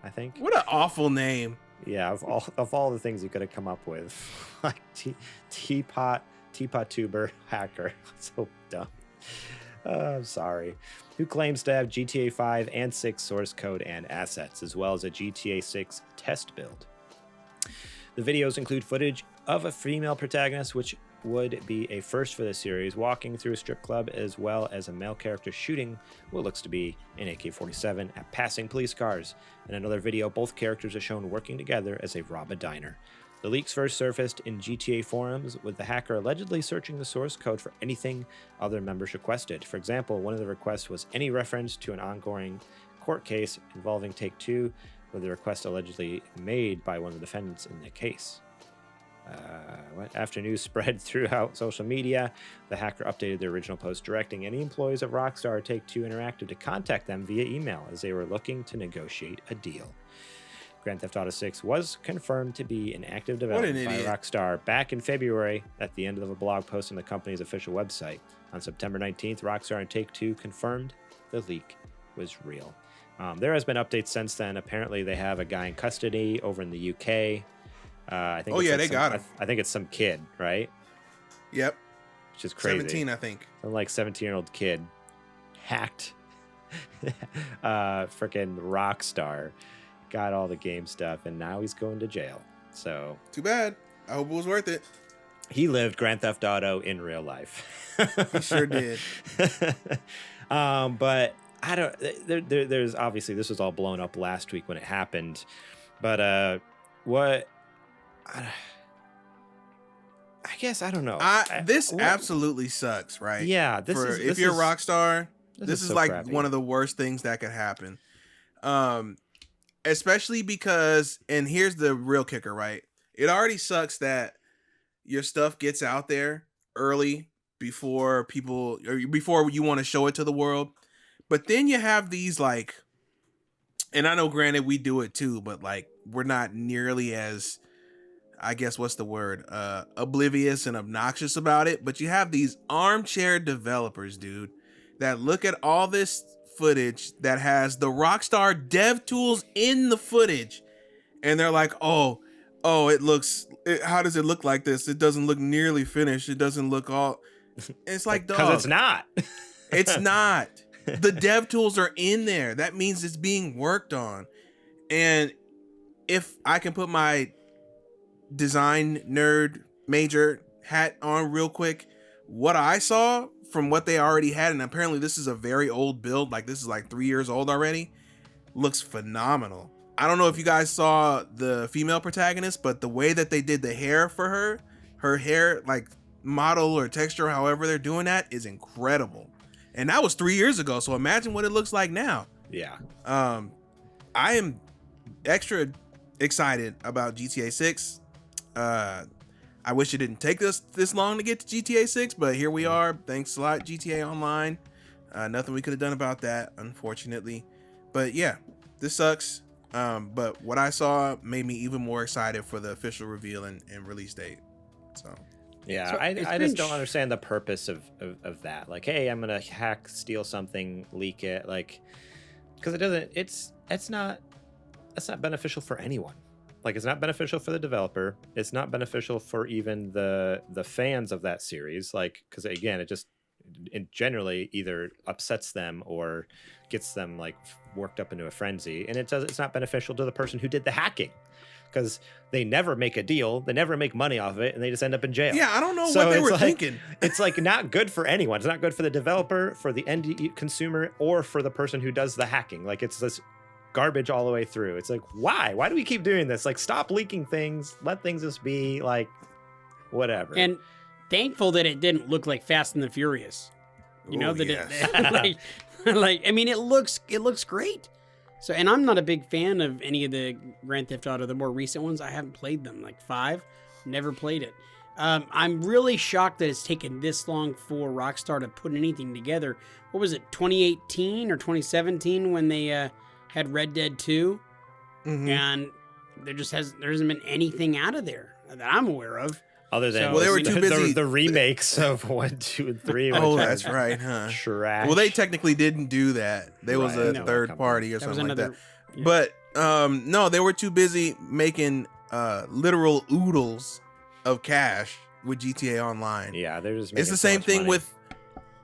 I think. What an awful name. Yeah, of all the things you could have come up with, like teapot tuber hacker. So dumb. I'm sorry. Who claims to have GTA 5 and 6 source code and assets, as well as a GTA 6 test build. The videos include footage of a female protagonist, which would be a first for the series, walking through a strip club, as well as a male character shooting what looks to be an AK-47 at passing police cars. In another video, both characters are shown working together as they rob a diner. The leaks first surfaced in GTA forums, with the hacker allegedly searching the source code for anything other members requested. For example, one of the requests was any reference to an ongoing court case involving Take-Two, with the request allegedly made by one of the defendants in the case. After news spread throughout social media, the hacker updated the original post directing any employees of Rockstar or Take-Two Interactive to contact them via email as they were looking to negotiate a deal. Grand Theft Auto 6 was confirmed to be in active development by Rockstar back in February at the end of a blog post on the company's official website. On September 19th, Rockstar and Take-Two confirmed the leak was real. There has been updates since then. Apparently, they have a guy in custody over in the UK. I think. They got him. I think it's some kid, right? Yep. Which is crazy. 17, I think. Some like 17-year-old kid hacked freaking Rockstar, got all the game stuff, and now he's going to jail. So too bad. I hope it was worth it. He lived Grand Theft Auto in real life. He sure did. But I don't. There's obviously this was all blown up last week when it happened, but what? I guess I don't know. This absolutely sucks, right? Yeah. If you're a Rockstar, this is so like crappy. one of the worst things that could happen. Especially because, and here's the real kicker, right? It already sucks that your stuff gets out there early before you want to show it to the world. But then you have these like, and I know granted we do it too, but like we're not nearly as, I guess what's the word, oblivious and obnoxious about it. But you have these armchair developers, dude, that look at all this footage that has the Rockstar dev tools in the footage, and they're like, oh, how does it look like this? It doesn't look nearly finished. It doesn't look all. It's like, because it's not. It's not. The dev tools are in there. That means it's being worked on. And if I can put my design nerd major hat on real quick, what I saw from what they already had, and apparently this is a very old build, like this is like 3 years old already, looks phenomenal. I don't know if you guys saw the female protagonist, but the way that they did the hair for her hair like model or texture, however they're doing that, is incredible. And that was 3 years ago, so imagine what it looks like now. Yeah. I am extra excited about GTA 6. I wish it didn't take us this long to get to GTA 6, but here we are. Thanks a lot, GTA Online. Nothing we could have done about that, unfortunately. But yeah, this sucks. But what I saw made me even more excited for the official reveal and release date. So yeah, I just don't understand the purpose of that. Like, hey, I'm gonna hack, steal something, leak it, like, because it's not beneficial for anyone. Like, it's not beneficial for the developer. It's not beneficial for even the fans of that series. Like, because again, it generally either upsets them or gets them like worked up into a frenzy. And it's not beneficial to the person who did the hacking, because they never make a deal, they never make money off of it, and they just end up in jail. Yeah, I don't know what they were thinking. It's like not good for anyone. It's not good for the developer, for the end consumer, or for the person who does the hacking. Like, it's this garbage all the way through. It's like, why do we keep doing this? Like, stop leaking things, let things just be like whatever. And thankful that it didn't look like Fast and the Furious, like I mean, it looks great. So, and I'm not a big fan of any of the Grand Theft Auto, the more recent ones. I haven't played them, like 5, never played it. I'm really shocked that it's taken this long for Rockstar to put anything together. What was it, 2018 or 2017 when they had Red Dead 2, and there hasn't been anything out of there that I'm aware of. Other than Well, they were too busy. The remakes of 1, 2, and 3. Oh, which that's are right, huh? Trash. Well, they technically didn't do that. They was a No, third company. party or That was something like another- that. yeah. But no, they were too busy making literal oodles of cash with GTA Online. Yeah, they're just. It's making the so same much thing money. with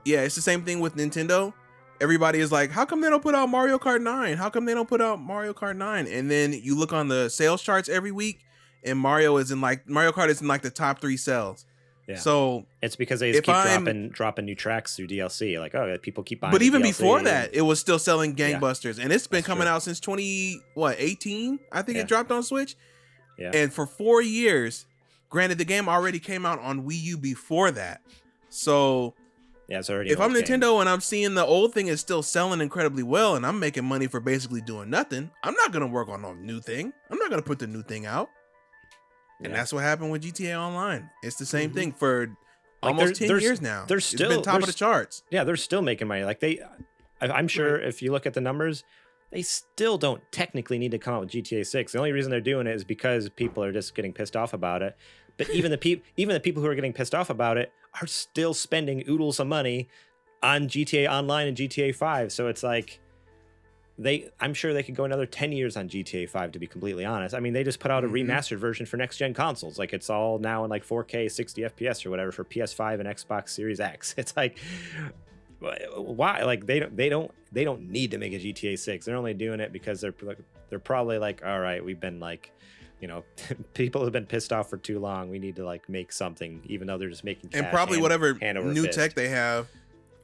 it's the same thing with Nintendo. Everybody is like, how come they don't put out Mario Kart 9? How come they don't put out Mario Kart 9? And then you look on the sales charts every week, and Mario Kart is in like the top 3 sales. Yeah. So It's because they just if keep I'm- dropping new tracks through DLC. Like, oh, people keep buying. but the even DLC. before that, it was still selling Yeah. gangbusters, and it's been That's coming true. out since 18. I think Yeah. it dropped on Switch, Yeah. and for 4 years. Granted, the game already came out on Wii U before that, so Yeah, it's already. if an I'm old game. Nintendo and I'm seeing the old thing is still selling incredibly well, and I'm making money for basically doing nothing, I'm not gonna work on no new thing. I'm not gonna put the new thing out, and Yeah. that's what happened with GTA Online. It's the same thing for Like, almost they're- 10 years now. they're It's still- been top of they're the charts. Yeah, they're still making money. Like I'm sure if you look at the numbers, they still don't technically need to come out with GTA 6. The only reason they're doing it is because people are just getting pissed off about it. But even the people who are getting pissed off about it are still spending oodles of money on GTA Online and GTA 5. So it's like I'm sure they could go another 10 years on GTA 5, to be completely honest. I mean, they just put out a remastered version for next gen consoles. Like, it's all now in like 4K 60 FPS or whatever for PS5 and Xbox Series X. It's like, why? Like, they don't need to make a GTA 6. They're only doing it because they're probably like, all right, we've been like, people have been pissed off for too long. We need to like make something, even though they're just making cash And probably whatever hand over new fist. tech they have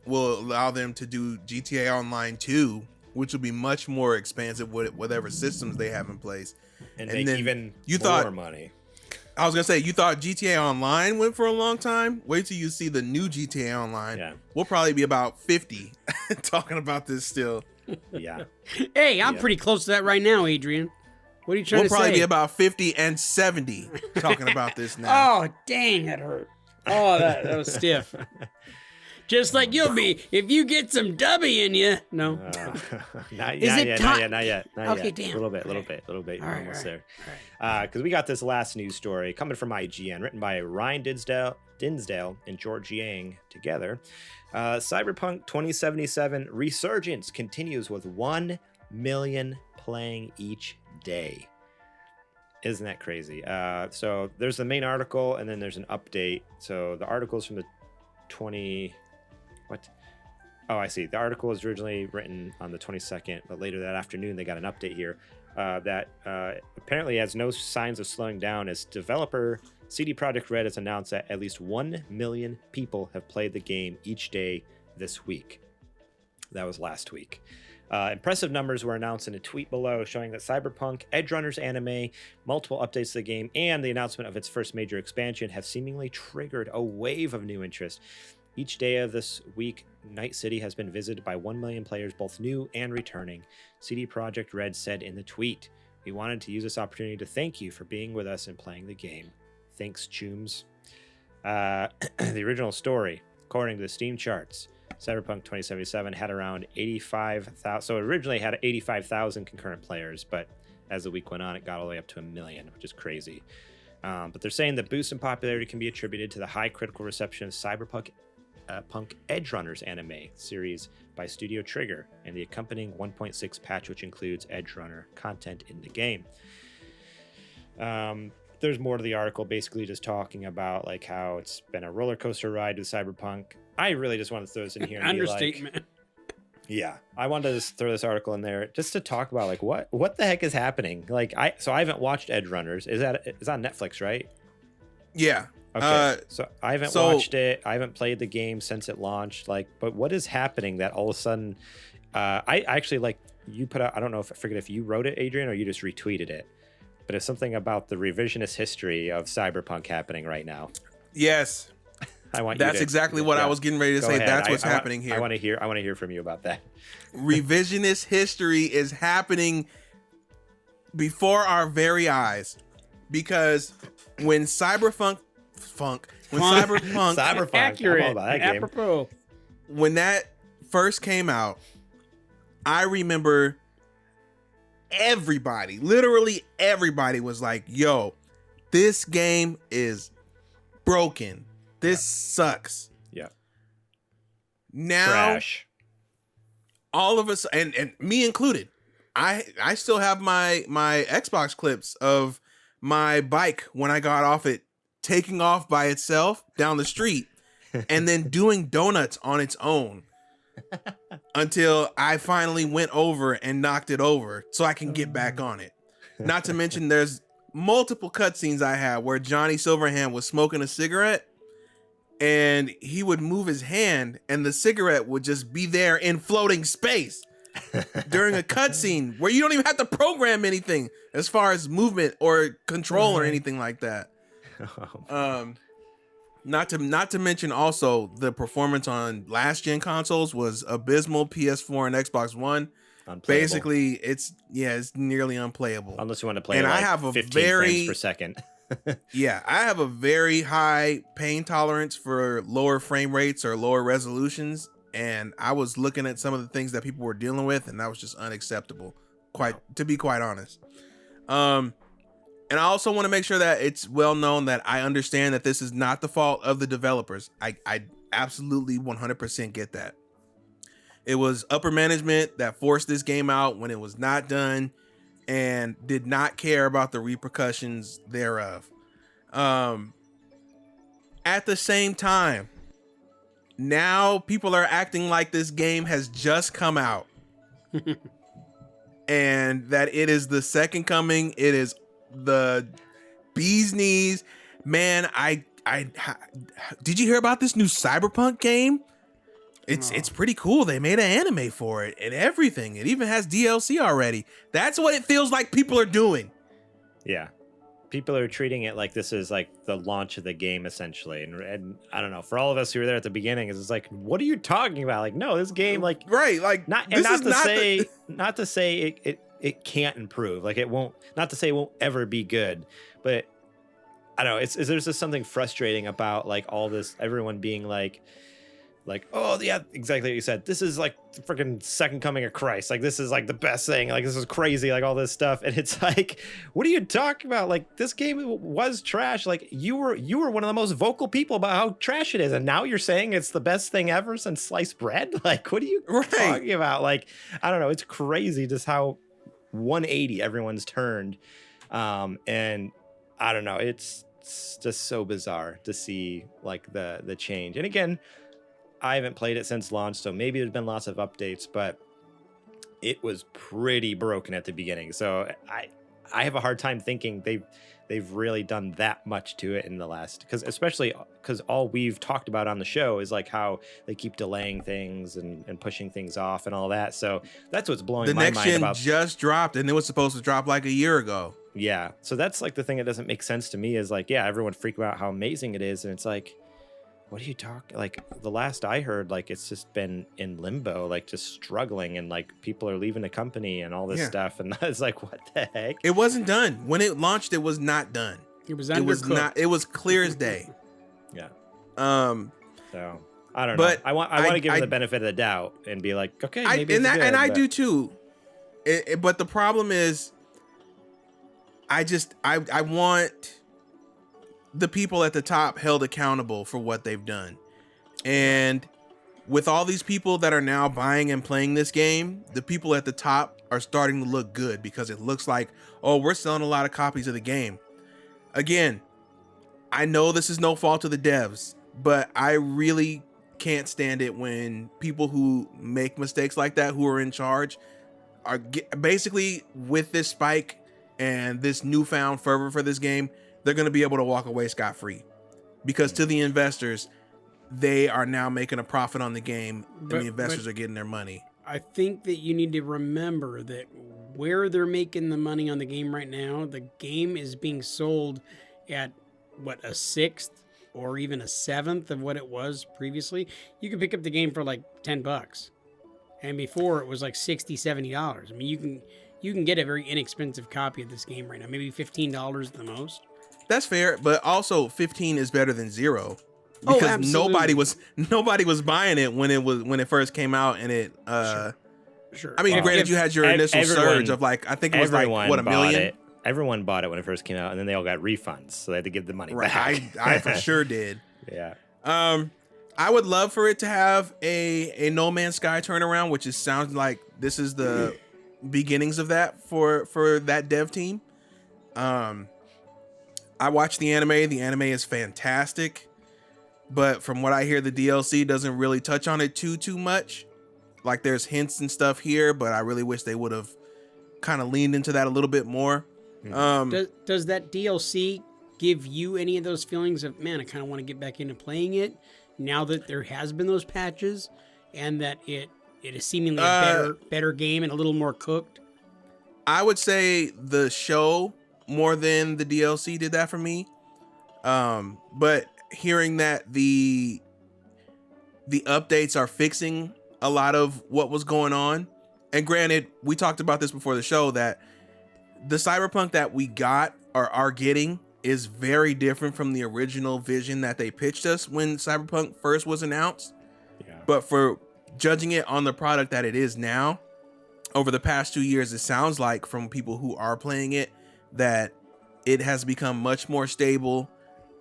will allow them to do GTA Online 2, which will be much more expansive with whatever systems they have in place. and and make then even you more thought- money. I was gonna say, you thought GTA Online went for a long time. Wait till you see the new GTA Online. Yeah. We'll probably be about 50 talking about this still. Yeah. Hey, I'm Yeah. pretty close to that right now, Adrian. What are you trying We'll to probably say? be about 50 and 70 talking about this now. Oh, dang, that hurt. Oh, that was stiff. Just like you'll be if you get some W in you. No. Not Is it yet. ti- Not yet. Okay, yet. damn. A little bit. All We're right, almost all there. right. Because we got this last news story coming from IGN, written by Ryan Dinsdale and George Yang together. Cyberpunk 2077 resurgence continues with 1 million playing each day. Isn't that crazy? So there's the main article, and then there's an update. So the article is from the 20... What? Oh, I see. The article was originally written on the 22nd, but later that afternoon they got an update here that apparently has no signs of slowing down, as developer CD Projekt Red has announced that at least 1 million people have played the game each day this week. That was last week. Impressive numbers were announced in a tweet below showing that Cyberpunk, Edgerunners anime, multiple updates to the game, and the announcement of its first major expansion have seemingly triggered a wave of new interest. Each day of this week, Night City has been visited by 1 million players, both new and returning. CD Projekt Red said in the tweet, "We wanted to use this opportunity to thank you for being with us and playing the game. Thanks, Chooms." The original story, according to the Steam charts, Cyberpunk 2077 had around 85,000. So it originally had 85,000 concurrent players, but as the week went on, it got all the way up to 1 million, which is crazy. But they're saying the boost in popularity can be attributed to the high critical reception of Cyberpunk Edgerunners anime series by Studio Trigger and the accompanying 1.6 patch, which includes Edgerunner content in the game. There's more to the article, basically just talking about like how it's been a roller coaster ride with Cyberpunk. I really just want to throw this in here and Understatement. be like, yeah, I wanted to just throw this article in there just to talk about like what the heck is happening. Like I haven't watched Edgerunners. It's on Netflix, right? Yeah. Okay, so I haven't watched it. I haven't played the game since it launched. Like, but what is happening that all of a sudden, I actually like you put out. I don't know if I forget if you wrote it, Adrian, or you just retweeted it. But it's something about the revisionist history of Cyberpunk happening right now. Yes. That's exactly what I was getting ready to say. Ahead. That's what's happening here. I want to hear from you about that. Revisionist history is happening before our very eyes, because when Cyberpunk, Accurate. I'm all about that game. Apropos. when that first came out, I remember everybody, literally everybody was like, yo, this game is broken. This sucks. Yeah. Now, Trash. all of us, and me included, I still have my Xbox clips of my bike when I got off it, taking off by itself down the street, and then doing donuts on its own until I finally went over and knocked it over so I can get back on it. Not to mention there's multiple cutscenes I had where Johnny Silverhand was smoking a cigarette and he would move his hand and the cigarette would just be there in floating space during a cutscene where you don't even have to program anything as far as movement or control or anything like that. Not to mention also the performance on last gen consoles was abysmal. PS4 and Xbox One. Unplayable. Basically, it's nearly unplayable. Unless you want to play and like I have a 15 frames per second. Yeah, I have a very high pain tolerance for lower frame rates or lower resolutions, and I was looking at some of the things that people were dealing with, and that was just unacceptable. To be quite honest. And I also want to make sure that it's well known that I understand that this is not the fault of the developers. I absolutely 100% get that. It was upper management that forced this game out when it was not done and did not care about the repercussions thereof. At the same time, now people are acting like this game has just come out and that it is the second coming. It is the bee's knees. Man, I did you hear about this new Cyberpunk game? It's pretty cool. They made an anime for it and everything. It even has DLC already. That's what it feels like people are doing. Yeah. People are treating it like this is like the launch of the game essentially. And I don't know, for all of us who were there at the beginning, it's like, what are you talking about? Like, no, this game, like, right, like not to say it can't improve. Like it won't, not to say it won't ever be good, but I don't know, there's just something frustrating about like all this, everyone being like, oh yeah, exactly what you said. This is like the freaking second coming of Christ. Like this is like the best thing. Like this is crazy. Like all this stuff, and it's like, what are you talking about? Like this game was trash. Like you were one of the most vocal people about how trash it is, and now you're saying it's the best thing ever since sliced bread. Like what are you talking about? Like I don't know. It's crazy just how 180 everyone's turned, and I don't know. It's just so bizarre to see like the change. And again, I haven't played it since launch, so maybe there's been lots of updates, but it was pretty broken at the beginning. So I have a hard time thinking they've really done that much to it in the last, especially because all we've talked about on the show is like how they keep delaying things and pushing things off and all that. So that's what's blowing my mind about. The next gen just dropped, and it was supposed to drop like a year ago. Yeah, so that's like the thing that doesn't make sense to me is like, yeah, everyone freak about how amazing it is, and it's like, what are you talking? Like the last I heard, like it's just been in limbo, like just struggling, and like people are leaving the company and all this stuff, and it's like, what the heck? It wasn't done when it launched. It was not done. It was undercooked. It was clear as day. Yeah. So I don't know. I want to give him the benefit of the doubt and be like, okay, maybe it's good, I do too. But the problem is, I want the people at the top held accountable for what they've done. And with all these people that are now buying and playing this game, the people at the top are starting to look good because it looks like, oh, we're selling a lot of copies of the game. Again, I know this is no fault of the devs, but I really can't stand it when people who make mistakes like that, who are in charge, are basically with this spike and this newfound fervor for this game, they're going to be able to walk away scot-free because to the investors, they are now making a profit on the game and the investors are getting their money. I think that you need to remember that where they're making the money on the game right now, the game is being sold at a sixth or even a seventh of what it was previously. You could pick up the game for like $10. And before it was like $60, $70. I mean, you can get a very inexpensive copy of this game right now, maybe $15 at the most. That's fair, but also 15 is better than 0 because nobody was buying it when it first came out, and it Sure. I mean, granted, you had your initial surge of like, I think it was like what, 1 million. everyone bought it when it first came out, and then they all got refunds, so they had to give the money back. I for sure did. Yeah. I would love for it to have a No Man's Sky turnaround, which sounds like this is the beginnings of that for that dev team. I watched the anime. The anime is fantastic, but from what I hear, the DLC doesn't really touch on it too much. Like there's hints and stuff here, but I really wish they would have kind of leaned into that a little bit more. Does that DLC give you any of those feelings of, man, I kind of want to get back into playing it now that there has been those patches and that it is seemingly a better game and a little more cooked? I would say the show more than the DLC did that for me. But hearing that the updates are fixing a lot of what was going on, and granted, we talked about this before the show, that the Cyberpunk that we got or are getting is very different from the original vision that they pitched us when Cyberpunk first was announced. Yeah. But for judging it on the product that it is now, over the past 2 years, it sounds like from people who are playing it that it has become much more stable.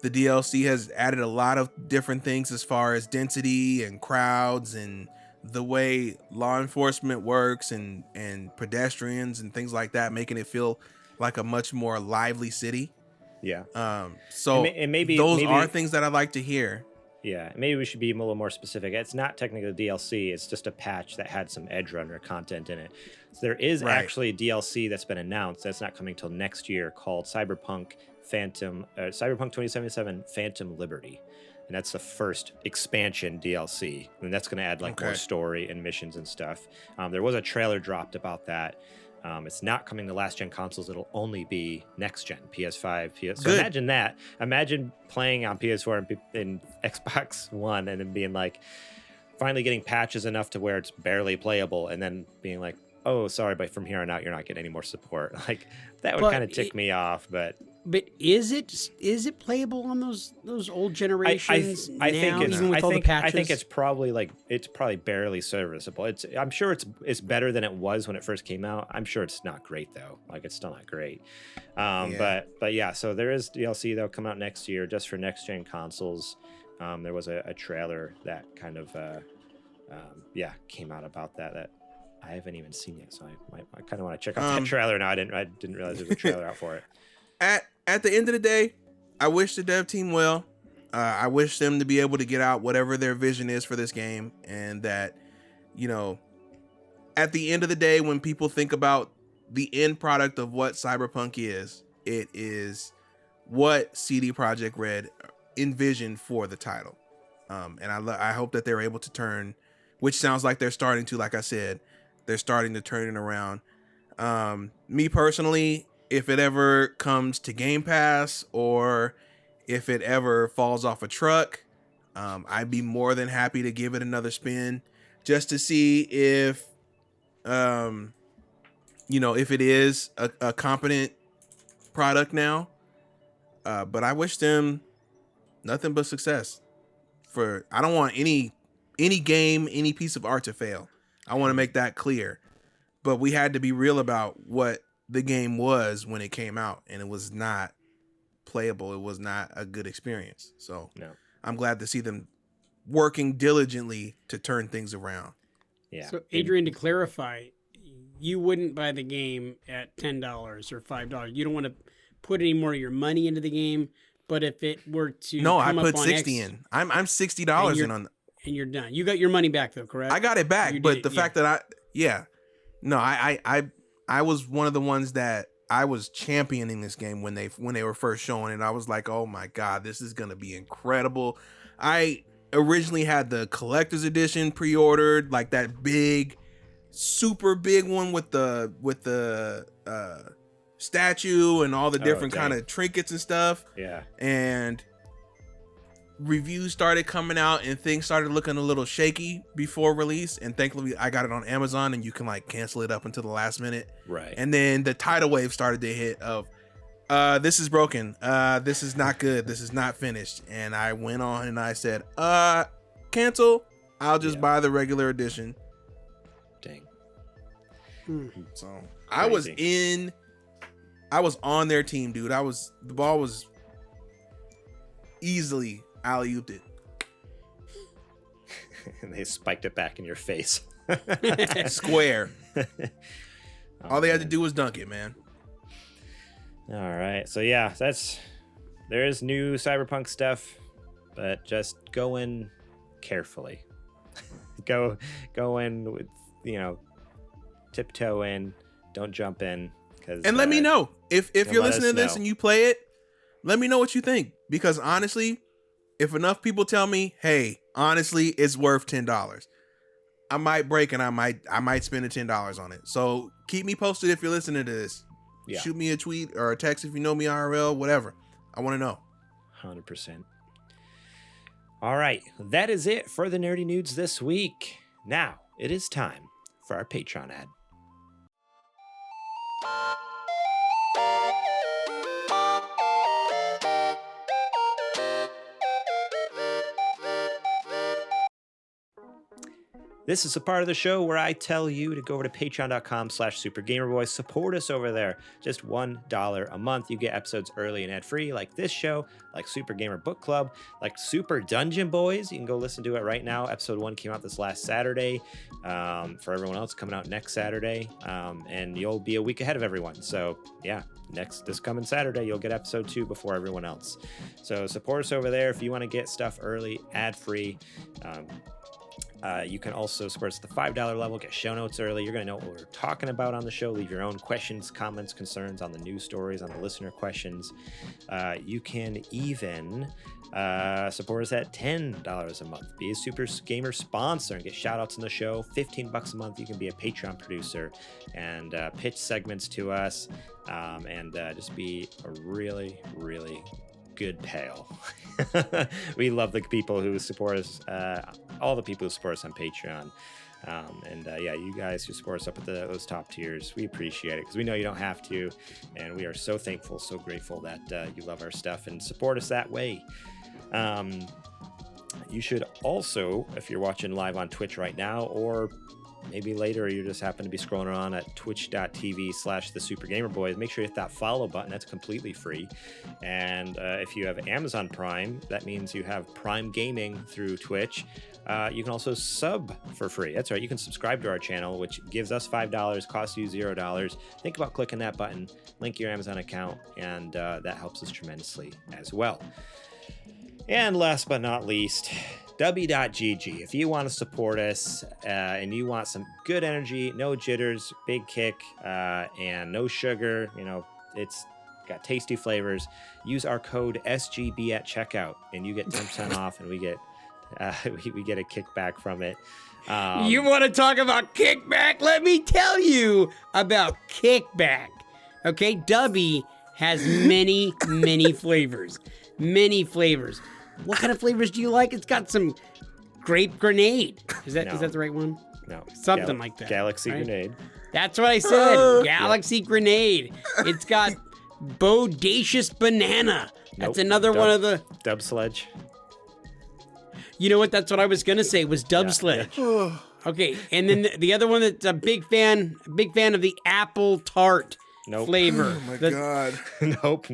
The DLC has added a lot of different things as far as density and crowds and the way law enforcement works and pedestrians and things like that, making it feel like a much more lively city. Yeah. So and maybe are things that I'd like to hear. Yeah, maybe we should be a little more specific. It's not technically DLC. It's just a patch that had some Edge Runner content in it. So there is actually a DLC that's been announced that's not coming till next year called Cyberpunk 2077 Phantom Liberty. And that's the first expansion DLC. And that's going to add more story and missions and stuff. There was a trailer dropped about that. It's not coming to last gen consoles. It'll only be next gen, PS5, PS. So imagine that. Imagine playing on PS4 and Xbox One, and then being like, finally getting patches enough to where it's barely playable, and then being like, oh, sorry, but from here on out, you're not getting any more support. Like that would kind of tick me off. But is it playable on those old generations? I think it's probably barely serviceable. I'm sure it's better than it was when it first came out. I'm sure it's not great though. Like it's still not great. But yeah. So there is DLC though coming out next year just for next gen consoles. There was a trailer that kind of came out about that I haven't even seen yet. So I kind of want to check out that trailer now. I didn't realize there was a trailer out for it. At the end of the day, I wish the dev team well. I wish them to be able to get out whatever their vision is for this game, and that, at the end of the day, when people think about the end product of what Cyberpunk is, it is what CD Projekt Red envisioned for the title. And I hope that they're able to turn, which sounds like they're starting to, like I said, they're starting to turn it around. Me personally, if it ever comes to Game Pass or if it ever falls off a truck, I'd be more than happy to give it another spin just to see if it is a competent product now. But I wish them nothing but success. I don't want any game, any piece of art to fail. I want to make that clear. But we had to be real about what the game was when it came out, and it was not playable. It was not a good experience. So I'm glad to see them working diligently to turn things around. Yeah. So Adrian, to clarify, you wouldn't buy the game at $10 or $5. You don't want to put any more of your money into the game. But if it were to I put 60 in. I'm $60 in on. And you're done. You got your money back though, correct? I got it back, but the fact that I was one of the ones that I was championing this game when they were first showing it. I was like, oh my God, this is gonna be incredible. I originally had the collector's edition pre-ordered, like that big, super big one with the statue and all the different kind of trinkets and stuff. Yeah. And reviews started coming out and things started looking a little shaky before release, and thankfully I got it on Amazon and you can cancel it up until the last minute. Right. And then the tidal wave started to hit of this is broken, this is not good, this is not finished. And I went on and I said, cancel, I'll just buy the regular edition. Dang. So I was in I was on their team, dude. The ball was easily alley-ooped it. And they spiked it back in your face. Square. All they had to do was dunk it, man. All right. So yeah, there is new Cyberpunk stuff, but just go in carefully. go in with, tiptoe in, don't jump in. And let me know if you're listening to this and you play it, let me know what you think, because honestly, if enough people tell me, hey, honestly, it's worth $10, I might break and I might spend the $10 on it. So keep me posted if you're listening to this. Yeah. Shoot me a tweet or a text if you know me IRL, whatever. I want to know. 100%. All right, that is it for the Nerdy Nudes this week. Now it is time for our Patreon ad. This is a part of the show where I tell you to go over to patreon.com/supergamerboy. Support us over there. Just $1 a month. You get episodes early and ad-free like this show, like Super Gamer Book Club, like Super Dungeon Boys. You can go listen to it right now. Episode 1 came out this last Saturday. For everyone else, coming out next Saturday. And you'll be a week ahead of everyone. So yeah, this coming Saturday, you'll get episode 2 before everyone else. So support us over there if you want to get stuff early, ad-free. You can also support us at the $5 level, get show notes early. You're going to know what we're talking about on the show. Leave your own questions, comments, concerns on the news stories, on the listener questions. You can even support us at $10 a month. Be a Super Gamer sponsor and get shout outs on the show. $15 a month. You can be a Patreon producer and pitch segments to us and just be a really, really good pal. We love the people who support us, all the people who support us on Patreon. Yeah, you guys who support us up at those top tiers, we appreciate it because we know you don't have to, and we are so thankful, so grateful that you love our stuff and support us that way. You should also, if you're watching live on Twitch right now, or maybe later, or you just happen to be scrolling around at twitch.tv/thesupergamerboys, make sure you hit that follow button. That's completely free. And if you have Amazon Prime, that means you have Prime Gaming through Twitch. You can also sub for free. That's right. You can subscribe to our channel, which gives us $5, costs you $0. Think about clicking that button, link your Amazon account, and that helps us tremendously as well. And last but not least, W.GG. If you want to support us and you want some good energy, no jitters, big kick, and no sugar, it's got tasty flavors, use our code SGB at checkout and you get 10% off, and we get we get a kickback from it. You want to talk about kickback? Let me tell you about kickback. Okay, Dubby has many, many flavors. Many flavors. What kind of flavors do you like? It's got some grape grenade. Is that the right one? No. Something like that. Galaxy right? Grenade. That's what I said. Galaxy Grenade. It's got Bodacious Banana. That's another one of the... Dub Sledge. You know what? That's what I was going to say was Dub Sledge. Yeah. Okay, and then the other one that's a big fan of the apple tart. Flavor. Oh my god. Nope.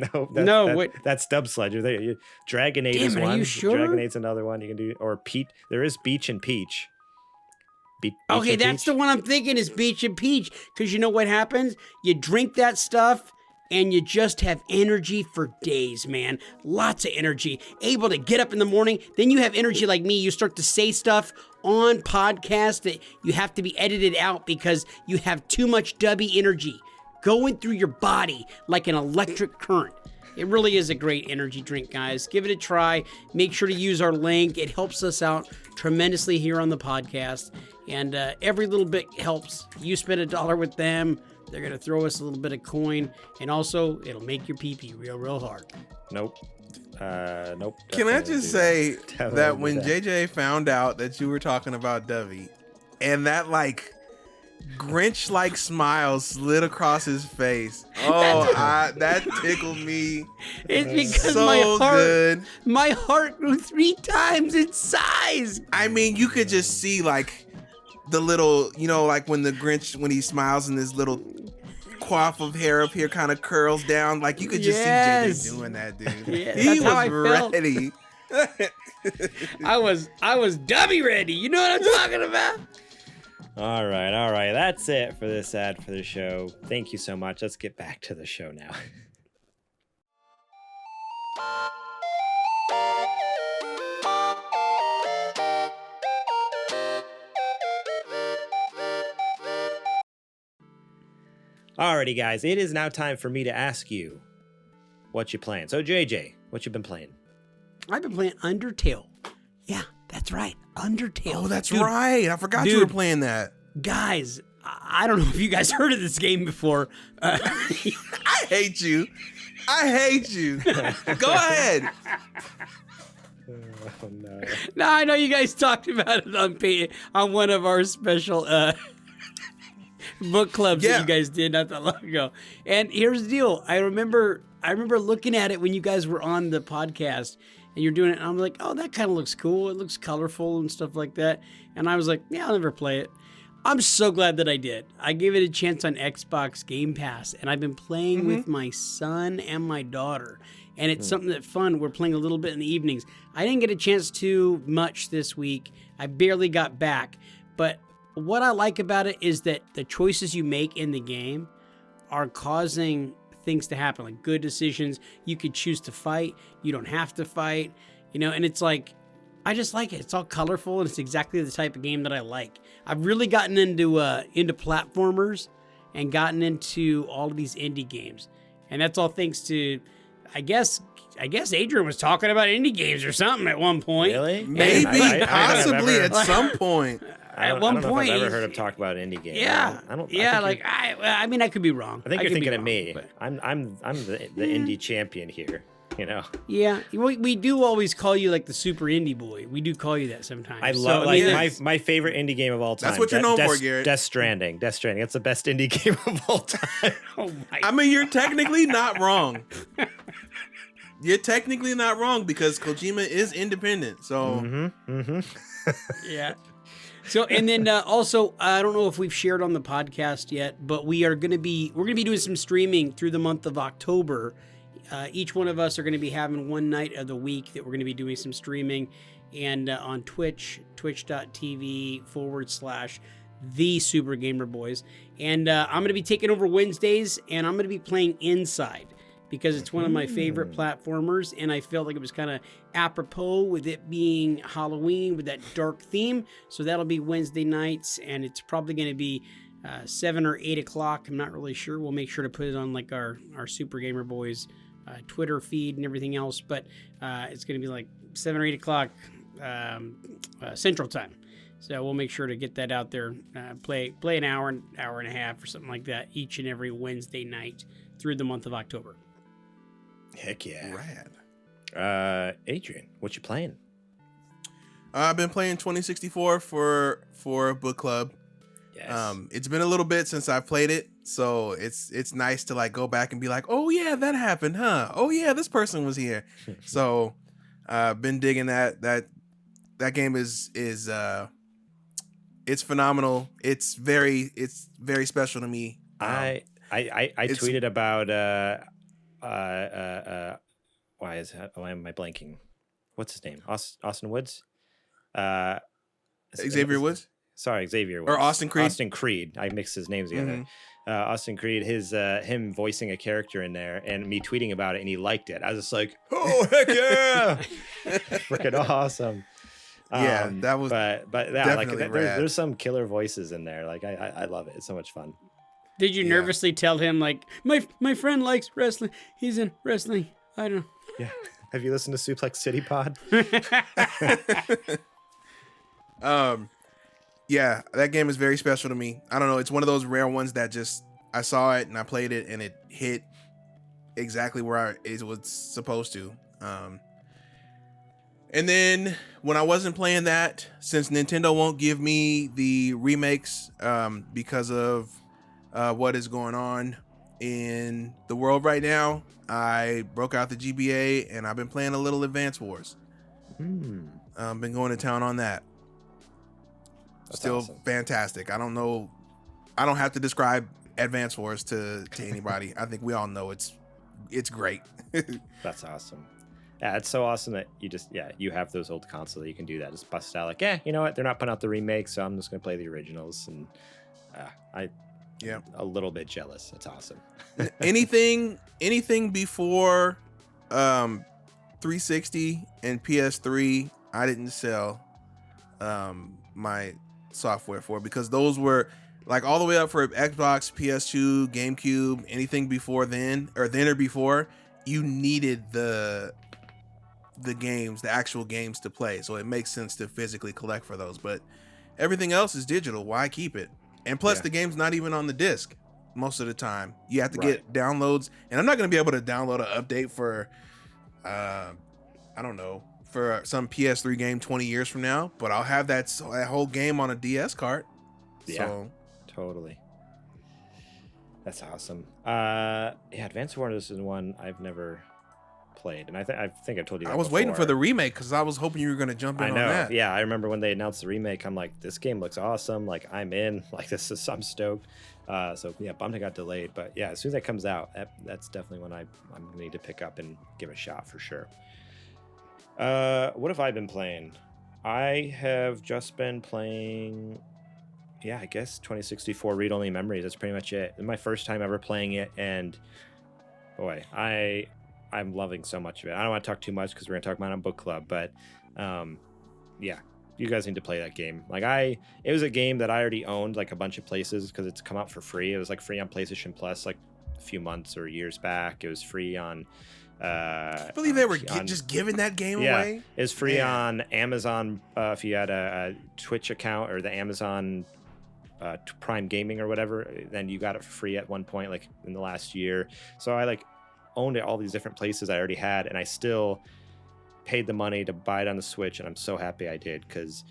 That's Dub Sledge. Dragonade is one. Are you sure? Dragonade's another one you can do. Or Peach. There is Beach and Peach. Okay, that's the one I'm thinking is Beach and Peach. Because you know what happens? You drink that stuff and you just have energy for days, man. Lots of energy. Able to get up in the morning. Then you have energy like me. You start to say stuff on podcasts that you have to be edited out because you have too much Dubby energy going through your body like an electric current. It really is a great energy drink, guys. Give it a try. Make sure to use our link. It helps us out tremendously here on the podcast. And every little bit helps. You spend $1 with them, they're going to throw us a little bit of coin. And also, it'll make your pee-pee real, real hard. Nope. Can I just say that when JJ found out that you were talking about Dovey, and that Grinch-like smile slid across his face. Oh, that tickled me. It's because good. My heart grew 3 times its size. I mean, you could just see the little, when the Grinch, when he smiles and his little coif of hair up here kind of curls down. Like you could just see JJ doing that, dude. Yeah, He that's how I was felt. ready. I was dummy ready. You know what I'm talking about? All right. That's it for this ad for the show. Thank you so much. Let's get back to the show now. Alrighty, guys. It is now time for me to ask you what you playing. So, JJ, what you been playing? I've been playing Undertale. Yeah, that's right. Undertale. Oh, that's Dude, right. I forgot you were playing that. Guys, I don't know if you guys heard of this game before. I hate you. Go ahead. Oh, no. No, I know you guys talked about it on one of our special book clubs that you guys did not that long ago. And here's the deal. I remember looking at it when you guys were on the podcast and you're doing it, and I'm like, oh, that kind of looks cool. It looks colorful and stuff like that. And I was like, yeah, I'll never play it. I'm so glad that I did. I gave it a chance on Xbox Game Pass, and I've been playing with my son and my daughter. And it's something that's fun. We're playing a little bit in the evenings. I didn't get a chance to much this week. I barely got back. But what I like about it is that the choices you make in the game are causing things to happen, like good decisions. You could choose to fight. You don't have to fight, and it's like, I just like it. It's all colorful, and it's exactly the type of game that I like. I've really gotten into platformers and gotten into all of these indie games. And that's all thanks to, I guess Adrian was talking about indie games or something at one point. Really? Maybe, I possibly at some point. At one I don't point, know if I've ever heard him talk about an indie game. Yeah, I don't. Yeah, I I could be wrong. think you're could be thinking of wrong, me. but- I'm the indie champion here. Yeah, we do always call you like the super indie boy. We do call you that sometimes. I love that's- my favorite indie game of all time. That's what you're known for, Garrett. Death Stranding. That's the best indie game of all time. Oh my! I mean, you're technically not wrong. You're technically not wrong because Kojima is independent. So Yeah. So and then also, I don't know if we've shared on the podcast yet, but we're gonna be doing some streaming through the month of October. Each one of us are going to be having one night of the week that we're going to be doing some streaming, and on Twitch, twitch.tv/the Super Gamer Boys. And I'm going to be taking over Wednesdays, and I'm going to be playing Inside because it's one of my favorite platformers, and I felt like it was kind of apropos with it being Halloween with that dark theme. So that'll be Wednesday nights, and it's probably going to be 7 or 8 o'clock. I'm not really sure. We'll make sure to put it on like our Super Gamer Boys Twitter feed and everything else, but it's going to be like 7 or 8 o'clock Central Time. So we'll make sure to get that out there. Play an hour and a half or something like that each and every Wednesday night through the month of October. Heck yeah. rad. Adrian, what you playing? I've been playing 2064 for book club. Yes. It's been a little bit since I've played it, so it's nice to like go back and be like, oh yeah, that happened, huh? Oh yeah, this person was here. So been digging that game is it's phenomenal. It's very special to me. I tweeted about why am I blanking? What's his name? Austin Woods? Xavier Woods? Sorry, Xavier Woods. Or Austin Creed? Austin Creed. I mixed his names together. Austin Creed, him voicing a character in there and me tweeting about it, and he liked it. I was just like, oh, heck yeah. Freaking awesome. Yeah, that was but yeah, definitely like rad. there's some killer voices in there. Like I love it. It's so much fun. Did you nervously tell him like my friend likes wrestling? He's in wrestling. I don't know. Yeah. Have you listened to Suplex City Pod? Yeah, that game is very special to me. I don't know. It's one of those rare ones that just I saw it and I played it and it hit exactly where it was supposed to. And then when I wasn't playing that, since Nintendo won't give me the remakes because of what is going on in the world right now, I broke out the GBA and I've been playing a little Advance Wars. Been going to town on that. That's Still awesome. fantastic. I don't know. I don't have to describe Advance Wars to anybody. I think we all know it's great. That's awesome. Yeah, it's so awesome that you have those old consoles that you can do that. Just bust it out like, you know what? They're not putting out the remake, so I'm just gonna play the originals. And I'm a little bit jealous. It's awesome. anything before 360 and PS3, I didn't sell my software for, because those were like all the way up for Xbox, PS2, GameCube. Anything before then or before, you needed the games, the actual games to play. So it makes sense to physically collect for those. But everything else is digital. Why keep it? And plus, the game's not even on the disc most of the time. You have to get downloads, and I'm not going to be able to download an update for, I don't know, for some PS3 game 20 years from now. But I'll have that whole game on a DS card. Yeah, totally. That's awesome. Advance Wars is one I've never played, and I think I've told you that I was before. waiting for the remake because I was hoping you were going to jump in on that. Yeah, I remember when they announced the remake, I'm like, this game looks awesome. Like, I'm in. Like, I'm stoked. So yeah, bummed it got delayed, but yeah, as soon as that comes out, that's definitely one I'm gonna need to pick up and give a shot for sure. What have I been playing? I have just been playing, I guess 2064 read-only memories. That's pretty much it. It's my first time ever playing it, and boy, I'm loving so much of it. I don't want to talk too much because we're gonna talk about it on book club, but you guys need to play that game. Like, it was a game that I already owned like a bunch of places because it's come out for free. It was like free on PlayStation Plus like a few months or years back. It was free on I believe they were just giving that game away. It's free on Amazon if you had a Twitch account or the Amazon Prime Gaming or whatever. Then you got it for free at one point, like in the last year. So I like owned it all these different places I already had, and I still paid the money to buy it on the Switch, and I'm so happy I did, because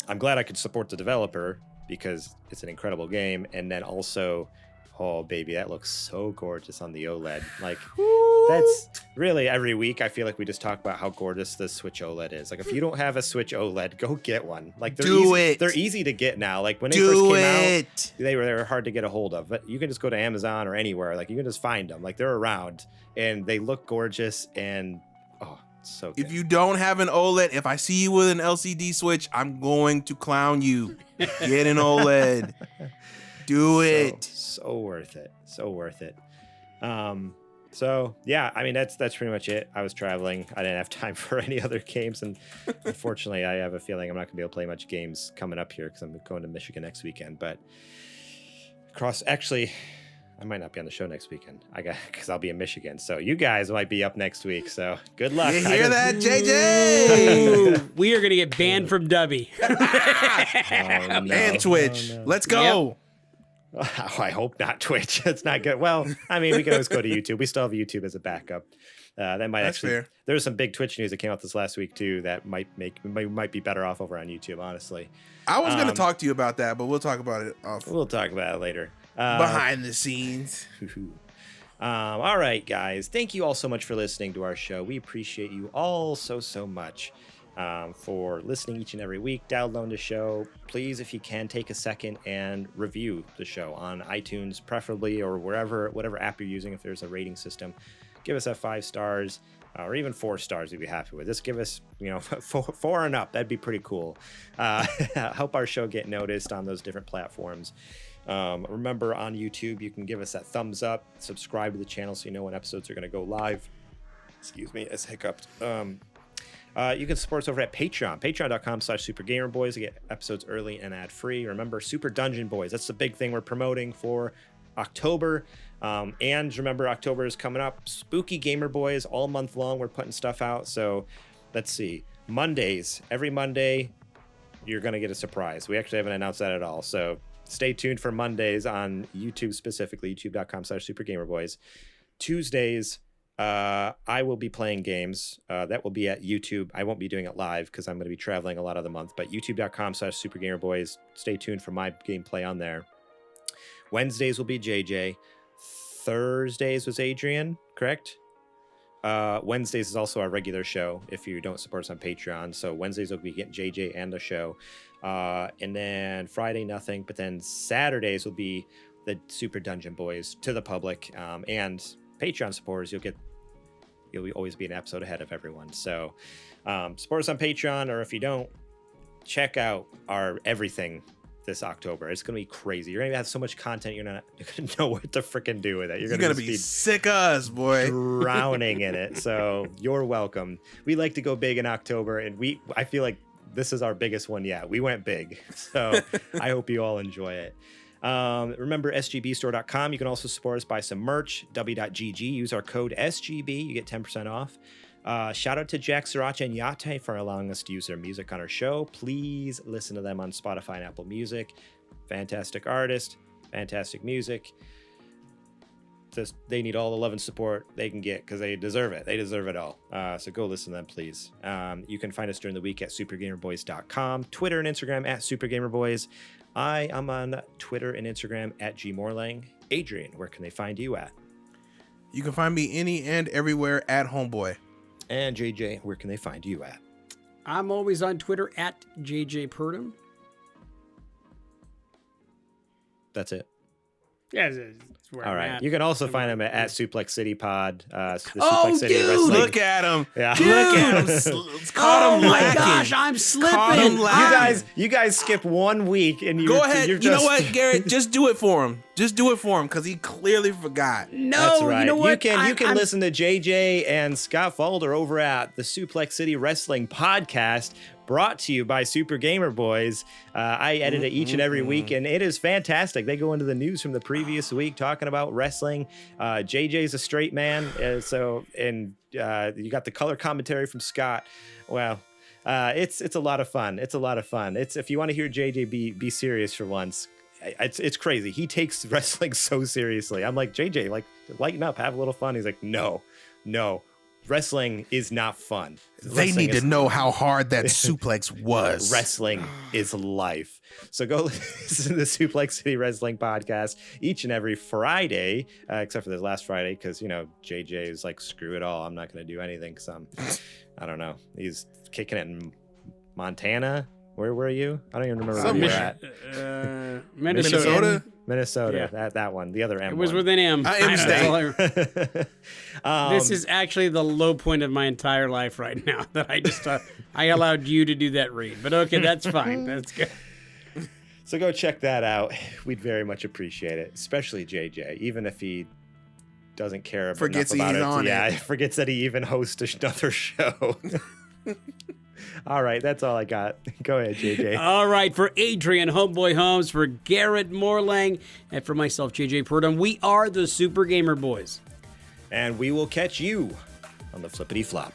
I'm glad I could support the developer because it's an incredible game. And then also, oh baby, that looks so gorgeous on the OLED. Like, that's really every week I feel like we just talk about how gorgeous the Switch OLED is. Like, if you don't have a Switch OLED, go get one. Like, they're easy to get now. Like, when they first came out, they were hard to get a hold of, but you can just go to Amazon or anywhere. Like, you can just find them. Like, they're around and they look gorgeous, and so good. If you don't have an OLED, if I see you with an LCD Switch, I'm going to clown you. Get an OLED. Do it. So worth it. So worth it. So yeah, I mean, that's pretty much it. I was traveling. I didn't have time for any other games, and unfortunately, I have a feeling I'm not gonna be able to play much games coming up here because I'm going to Michigan next weekend. But actually, I might not be on the show next weekend. Because I'll be in Michigan. So you guys might be up next week. So good luck. You hear that, JJ? We are gonna get banned from Dubby. And Twitch. No. Let's go. Oh, I hope not Twitch. It's not good. Well, I mean, we can always go to YouTube. We still have YouTube as a backup. That might That's fair. There was some big Twitch news that came out this last week too that might be better off over on YouTube, honestly. I was going to talk to you about that, but we'll talk about it off. We'll talk about it later. Behind the scenes. All right, guys. Thank you all so much for listening to our show. We appreciate you all so much for listening each and every week, downloading the show. Please, if you can, take a second and review the show on iTunes, preferably, or whatever app you're using. If there's a rating system, give us a 5 stars or even 4 stars. We'd be happy with. Just give us, 4 and up. That'd be pretty cool. Help our show get noticed on those different platforms. Remember, on YouTube, you can give us that thumbs up, subscribe to the channel so you know when episodes are going to go live. Excuse me, it's hiccuped. You can support us over at Patreon, patreon.com/supergamerboys to get episodes early and ad-free. Remember, Super Dungeon Boys, that's the big thing we're promoting for October. And remember, October is coming up. Spooky Gamer Boys, all month long, we're putting stuff out. So let's see. Mondays, every Monday, you're going to get a surprise. We actually haven't announced that at all. So stay tuned for Mondays on YouTube specifically, youtube.com/supergamerboys. Tuesdays, I will be playing games. That will be at YouTube. I won't be doing it live because I'm going to be traveling a lot of the month, but youtube.com/supergamerboys. Stay tuned for my gameplay on there. Wednesdays will be JJ. Thursdays was Adrian, correct? Wednesdays is also our regular show if you don't support us on Patreon. So Wednesdays will be getting JJ and the show. And then Friday, nothing. But then Saturdays will be the Super Dungeon Boys to the public, and Patreon supporters, you'll always be an episode ahead of everyone. So support us on Patreon, or if you don't, check out our everything this October. It's gonna be crazy. You're gonna have so much content, you're gonna know what to freaking do with it. You're gonna be sick of us, boy. Drowning in it. So you're welcome. We like to go big in October, and I feel like this is our biggest one yet. We went big. So I hope you all enjoy it. Remember sgbstore.com. You can also support us, buy some merch, w.gg. Use our code SGB. You get 10% off. Shout out to Jack Sriracha and Yate for allowing us to use their music on our show. Please listen to them on Spotify and Apple Music. Fantastic artist, fantastic music. They need all the love and support they can get because they deserve it. They deserve it all. So go listen to them, please. You can find us during the week at supergamerboys.com, Twitter and Instagram at supergamerboys. I am on Twitter and Instagram at gmorlang. Adrian, where can they find you at? You can find me any and everywhere at Homeboy. And JJ, where can they find you at? I'm always on Twitter at JJ Purdom. That's it. Yeah, that's where All I'm right. at. You can also find him at Suplex City Pod. The Oh, Suplex City dude! Wrestling. Look at him. Yeah. Look at him. Caught Oh him my lacking. gosh, I'm Caught slipping. him lacking. You guys skip 1 week and Go ahead. You're You know just... what, Garrett? Just do it for him. Just do it for him because he clearly forgot. No, That's right. you know what? You can I'm- listen to JJ and Scott Falder over at the Suplex City Wrestling Podcast, brought to you by Super Gamer Boys. I edit it each and every week, and it is fantastic. They go into the news from the previous week talking about wrestling. JJ's a straight man, and you got the color commentary from Scott. Well, it's a lot of fun. It's a lot of fun. It's if you want to hear JJ be serious for once. It's crazy. He takes wrestling so seriously. I'm like, JJ, like, lighten up, have a little fun. He's like, no. Wrestling is not fun. They need to know how hard that suplex was. Wrestling is life. So go listen to the Suplex City Wrestling Podcast each and every Friday, except for this last Friday, because, JJ is like, screw it all. I'm not going to do anything because I don't know. He's kicking it in Montana. Where were you? I don't even remember where you were at. Minnesota. Minnesota. Yeah. that one. The other M. It was one. within M. State. This is actually the low point of my entire life right now that I just I allowed you to do that read. But okay, that's fine. That's good. So go check that out. We'd very much appreciate it, especially JJ, even if he doesn't care Forgets enough about he's it. on Yeah, it. forgets that he even hosts another show. All right, that's all I got. Go ahead, JJ. All right, for Adrian Homeboy Holmes, for Garrett Morlang, and for myself, JJ Purdom, we are the Super Gamer Boys. And we will catch you on the flippity flop.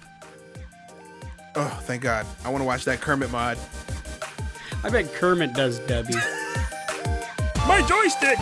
Oh, thank God. I want to watch that Kermit mod. I bet Kermit does, Debbie. My joystick!